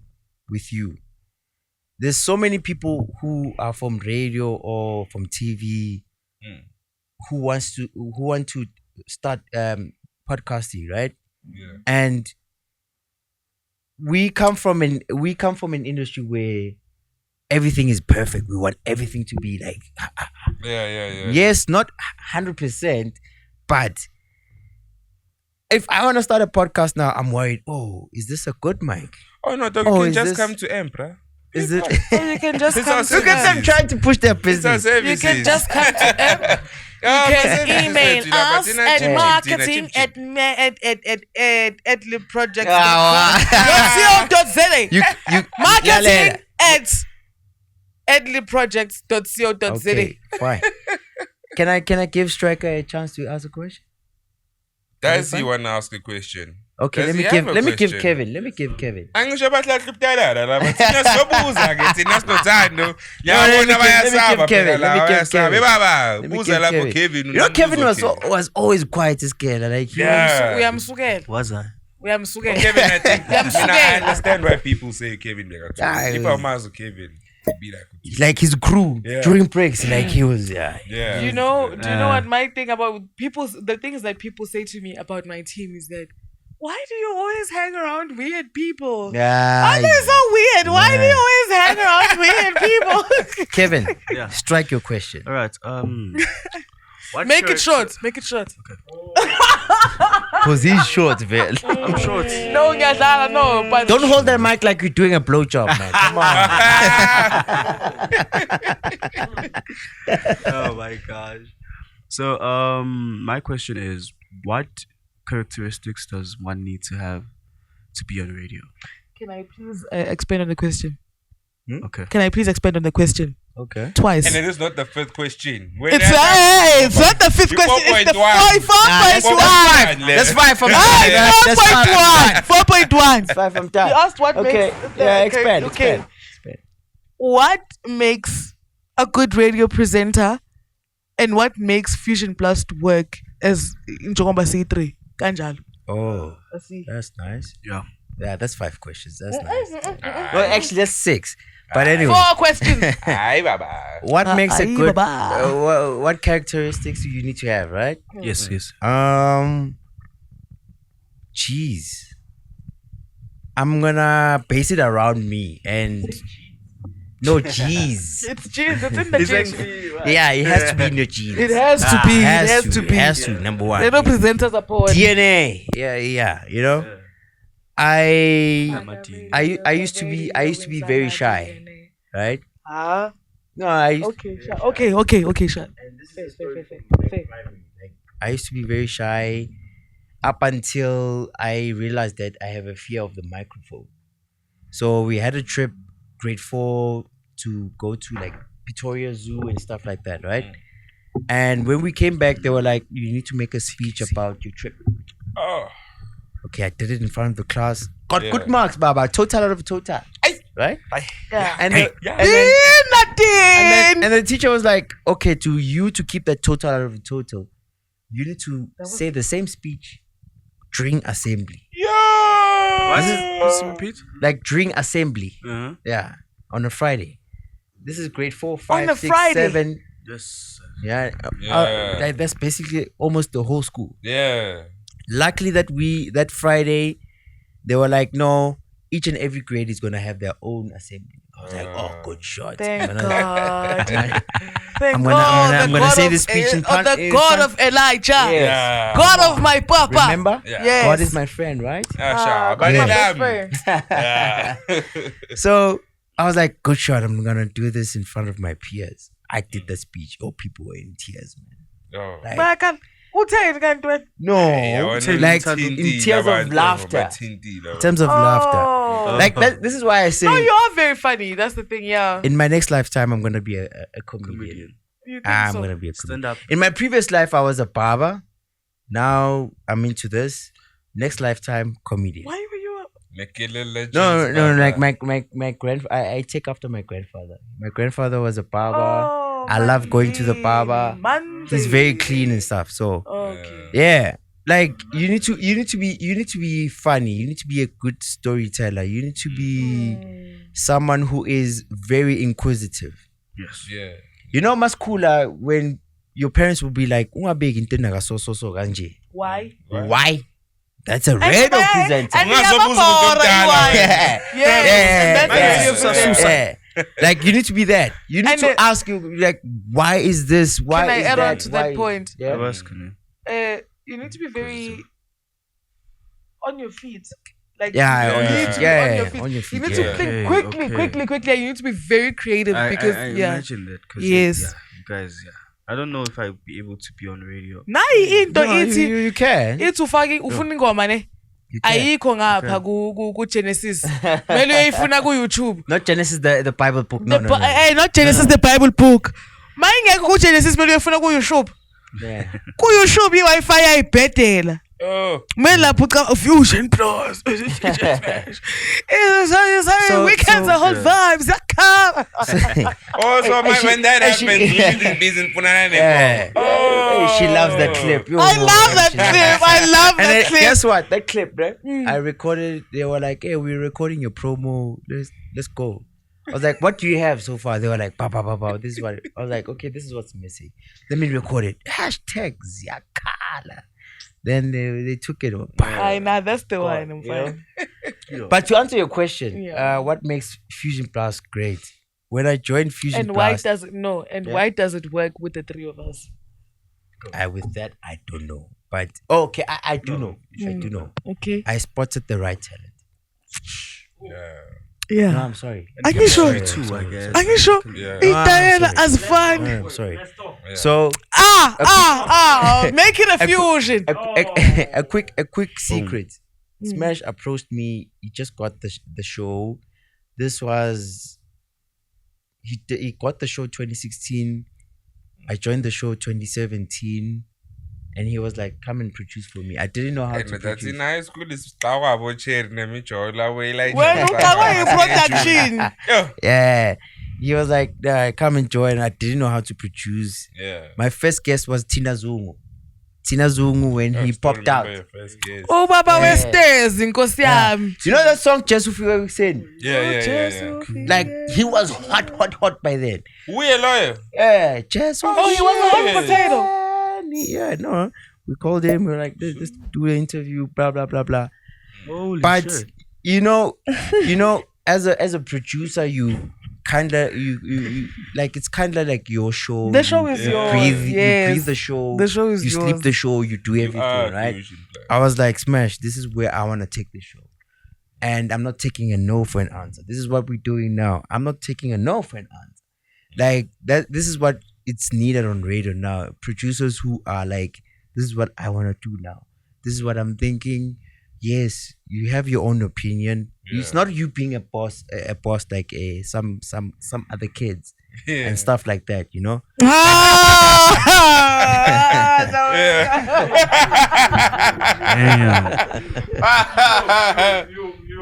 There's so many people who are from radio or from TV who want to start podcasting, right? Yeah. And we come from an industry where everything is perfect. We want everything to be like Yeah. yes, not 100%, but if I want to start a podcast now, I'm worried. Oh, is this a good mic? Oh no, dog, Oh, you can is just this- come to Emperor. Is it? Or you can just It's come our to Look at them trying to push their It's our business. You services. can just come to amp. You can email us at marketing at libprojects.co.za. You Marketing at libprojects.co.za. Okay, fine. Can I give Striker a chance to ask a question? Does he want to ask a question? Okay, Does let he me have a give question? Kevin. Let me give Kevin. Angisho bahlahla ubudalala laba thina sobuza ke thina sinothando yabona let me bayasaba give Kevin, phela let me la give bayasaba Kevin. baba Let me buza give lapho Kevin. Kevin You know, Kevin was always quiet as girl. Like he Yeah. Uyamsukela. Was I? Uyamsukela. Kevin, I think Yamsukela. I understand why people say Kevin Ah, If I was Kevin, he'd be like was like his crew Yeah. during breaks. Like he was yeah. Do you know what my thing about the things that people say to me about my team is that, why do you always hang around weird people? Why Yeah. are you so weird? Why do you always hang around weird people? Kevin, Yeah. strike your question. All right. What Make it character- short. Make it short. Cause he's short, man. I'm short. No, ngiyadlala, no, but Don't hold that mic like you're doing a blowjob, man. Come on. Oh my gosh. So, my question is, what characteristics does one need to have to be on radio? Can I please expand on the question? Okay. Can I please expand on the question Okay. twice? And it is not the fifth question. When It's I- it's not the fifth You question. It's the 4.1. 4.1. That's fine from Hey, That's 4.1. 4.1. fine from You time. asked what Okay. makes. Yeah, expand. Okay. Expand. What makes a good radio presenter and what makes Fusion Plus work as Njogoba C3? Kanjalo. Oh, Let's see. that's nice. Yeah. Yeah, that's 5 questions. That's nice. Well, actually, that's 6. But anyway, 4 questions. Aye, baba. what makes a Aye, good? baba. What characteristics do you need to have, right? Yes. Jeez. I'm gonna base it around me and no jeez. It's genes. It's in the genes. Yeah, it has to be in your genes. It has to be. It has to be. It has to. Number one. They don't present as a poet. DNA. Yeah. You know, I used to be very shy, right? Ah. No, I Okay. Okay. Sure. Fair. I used to be very shy up until I realized that I have a fear of the microphone. So we had a trip, grade 4, to go to like Pretoria Zoo and stuff like that, right? And when we came back, they were like, "You need to make a speech about your trip." Oh. Okay, I did it in front of the class. Got Yeah. good marks, Baba. Total out of total. Right? Yeah. And the, Yeah. and the teacher was like, "Okay, to keep that total out of the total, you need to say the same speech during assembly. Let's repeat. Like during assembly. Uh-huh. Yeah, on a Friday. This is grade 4, On 5, a 6, Friday? 7. Yes. Yeah, Yeah. that's basically almost the whole school. Yeah. Luckily that Friday, they were like, no, each and every grade is gonna have their own assembly. I was like, oh, good shot. Thank I'm gonna- God. Thank I'm God. gonna say this speech in the front- in God front- of Elijah. Yeah. God of my papa. Remember? Yeah. Yes. God is my friend, right? Sure. God is my Yeah. best friend. Yeah. So I was like, good shot. I'm gonna do this in front of my peers. I did the speech. Oh, people were in tears, man. Oh. Like, But I can't. Who tell you can't do it? no, like in tears of laughter. In terms of laughter. Oh. Like this is why I say No, you are very funny. That's the thing, yeah. in my next lifetime I'm gonna be a comedian. Comedian. You think I'm so? gonna be a Stand comedian. up. In my previous life I was a barber. Now I'm into this. Next lifetime, comedian. Why were you up? No, like my grandfather. I take after my grandfather. My grandfather was a barber. Oh, I love going to the barber. Monday. He's very clean and stuff. So Okay. yeah, like you need to be funny. You need to be a good storyteller. You need to be someone who is very inquisitive. Yes. Yeah. You know, maskula when your parents will be like, "Ungabeki into naga so kanje." Why? Why? That's a radio presenter. And Ungaze you have a ubuze ball, umuntu you omdala. are. Yeah. Yes, Yeah. and that's Yeah. what you're saying. Yeah. Like you need to be that. You need And to the- ask you like, why is this? Why Can I is add that? on to that Why- point? Yeah. You need to be very on your feet. Like Yeah, you on your need feet. to be Yeah, on your feet. on your You feet, need yeah. to think Okay, quickly. okay. You need to be very creative because I yeah. imagine that. 'Cause, Yes. Yeah, you guys, yeah. I don't know if I'd be able to be on radio. Nayi into No, ithi you can. ithi ufake ufuna ingoma ne You can. ayikho ngapha ku Genesis. Mele uyifuna ku YouTube. Not Genesis, the Bible book. No, The no, Bi- no. not Genesis the Bible book. Mayingekho ku Genesis mele uyifuna ku YouTube. Yeah. Ku YouTube iWi-Fi ayibhedela. Oh. Kumele lapho uca Fusion Plus. So- Weekends so- are hot vibes. Yakhamba. Also, when that and she- happens, you should be in Punana. Yeah. Oh. She loves that clip. Yo, I love that she loves clip. I love And that then, clip. guess what? That clip, right? I recorded. They were like, "Hey, we're recording your promo. Let's go." I was like, "What do you have so far?" They were like, "Ba. This is what." I was like, "Okay, this is what's missing. Let me record it." Hashtag Ziakala. Then they took it. I know that's the one. I'm You know? fine. But to answer your question, Yeah. what makes Fusion Plus great? When I joined Fusion And why Plus, does it no? And Yeah. why does it work with the three of us? with that I don't know. But okay, I do know. I do know. Okay. I spotted the right talent. Yeah. No, Yeah. I'm sorry. Are you sure? Too, I guess. Are you sure? Yeah. Itayela sorry. as fun. I'm sorry. Yeah. So Make it a fusion. a quick secret. Smash approached me. He just got the show. This was he got the show 2016. I joined the show 2017, and he was like, "Come and produce for me." I didn't know how And to that's produce. in high school. Is Tawa Cherry Nemichola way like. When you production. Yo. Yeah, he was like, come and join. I didn't know how to produce. Yeah. My first guest was Tina Zungu. Tina Zungu when he popped out. Oh, Baba Westers, Nkosi yami. You know that song Jesu Fika saying? Yeah. Like he was hot by then. We a lawyer. Yeah, Jesu. Oh, he was a hot potato. Yeah, no. We called him. We were like, let's do the interview. Blah blah blah blah. Holy But shit. you know, as a producer, you kinda you like it's kinda like your show. The show You is yours. breathe, Yes. you breathe the show. The show is you yours. sleep the show. You do everything, right? I was like, Smash, this is where I want to take the show. And I'm not taking a no for an answer. This is what we're doing now. I'm not taking a no for an answer. Like that, this is what it's needed on radio now. Producers who are like, this is what I want to do now. This is what I'm thinking. Yes, you have your own opinion. It's not you being a boss like some other kids and stuff like that, you know?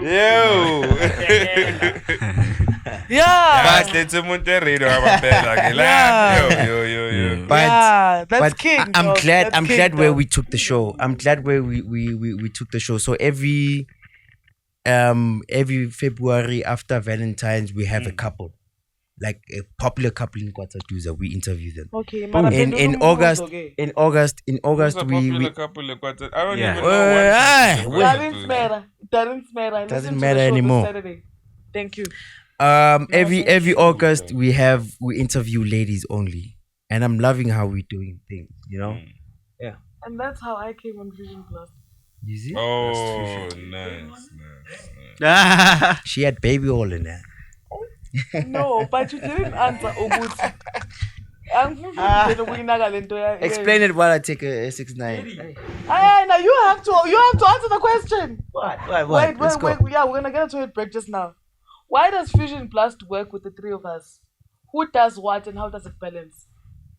Yeah. But That's king. I'm dog. glad That's I'm king, glad where dog. we took the show. I'm glad where we took the show. So every February after Valentine's we have a couple. Like a popular couple in Kwataduza, we interview them. Okay, man, In August we I don't Yeah. even know what Doesn't matter. Doesn't matter. Doesn't Listen to matter the show this anymore. Saturday. Thank you. Every August we interview ladies only. And I'm loving how we're doing things, you know? And that's how I came on Vision Plus. You see? Oh, nice. She had baby all in there. No, but you didn't answer Oguti. Explain it while I take a 6-9. Now you have to answer the question. What? Wait, Let's go. yeah, we're gonna get into it break just now. Why does Fusion Plus work with the three of us? Who does what and how does it balance?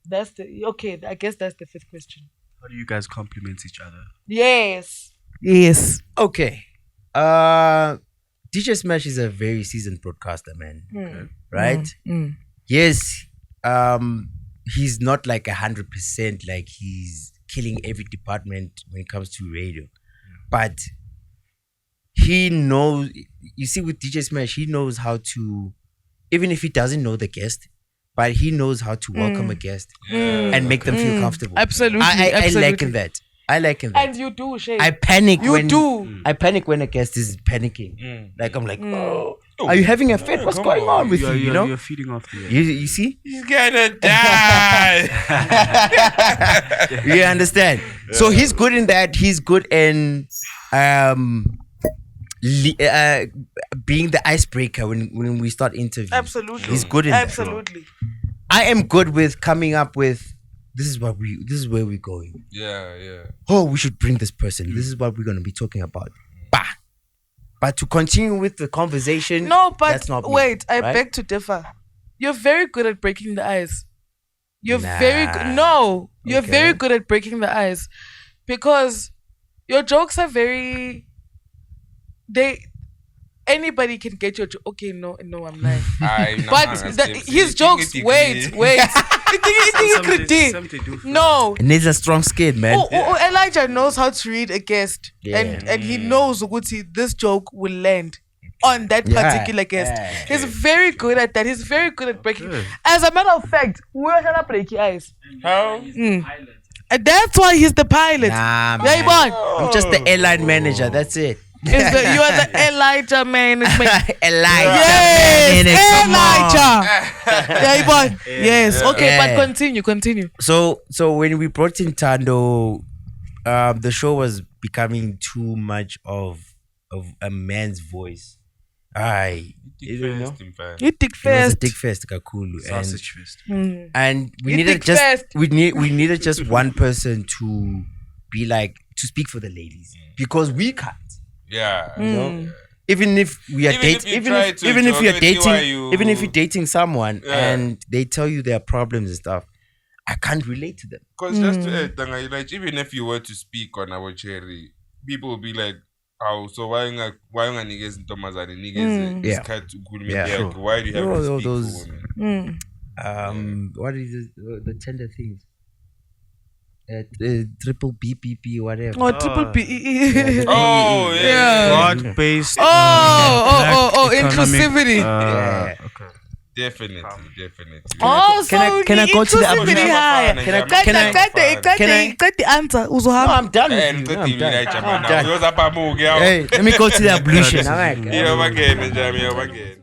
That's the okay. I guess that's the fifth question. How do you guys compliment each other? Yes. Okay. DJ Smash is a very seasoned broadcaster, man. Right? Yes. He's not like 100% like he's killing every department when it comes to radio. But he knows, you see, with DJ Smash, he knows how to, even if he doesn't know the guest, but he knows how to welcome a guest and make them feel comfortable. Absolutely. I like in that. I like in that. And you do, Shay. I panic I panic when a guest is panicking. Like I'm like, oh, are you having a fit? What's going on with you? You know, You're feeding off the you see, He's gonna die. you understand. So he's good in that. He's good in being the icebreaker when we start interviews. Absolutely. He's good in that. Absolutely. I am good with coming up with this is where we're going. Yeah. Oh, we should bring this person. This is what we're going to be talking about. Bah. But to continue with the conversation, No, but that's not me, wait, I right? beg to differ. You're very good at breaking the ice. You're Nah. very good. No, you're Okay. very good at breaking the ice because your jokes are very. Anybody can get your joke. Okay, no, I'm lying. But his jokes. Wait. Something do. No. It needs a strong skin, man. Elijah knows how to read a guest, Yeah. and he knows Uguti, this joke will land on that particular guest. yeah. He's very good at that. He's very good at breaking. As a matter of fact, we're gonna break your ice. How? And that's why he's the pilot. Nah, Yeah, man. Ivan. I'm just the airline manager. That's it. You are the Elijah management. Elijah. Yes, man, come on. Elijah. Yeah, Ivan. Yes. Okay, Yeah. but continue. So when we brought in Tando, the show was becoming too much of a man's voice. You don't know. You dick It was a fast. dick fest, kakulu, Sausage fest. and we You needed dick just fast. we needed just one person to be like to speak for the ladies because we can't. Yeah. You know? Even if we are Even if dating, you even try if to you're joke with dating, you, even if you're dating someone Yeah. and they tell you their problems and stuff, I can't relate to them. Because just to add, Tanga, like even if you were to speak on our cherry, people will be like, "Oh, so why niggas Thomas and niggas Yeah. cut Yeah, why do you have to speak those for women?" What is it, the tender things? Triple BPP, whatever. Oh, triple B. Oh, yeah. Broad-based. Inclusivity. Okay. Definitely. Oh, so can I go to the inclusivity higher. Can I- Cut the answer. No, I'm done with And you. the No, I'm TV done. like I'm done. Hey, Hey, let me go to the ablution. All right. yeah, again.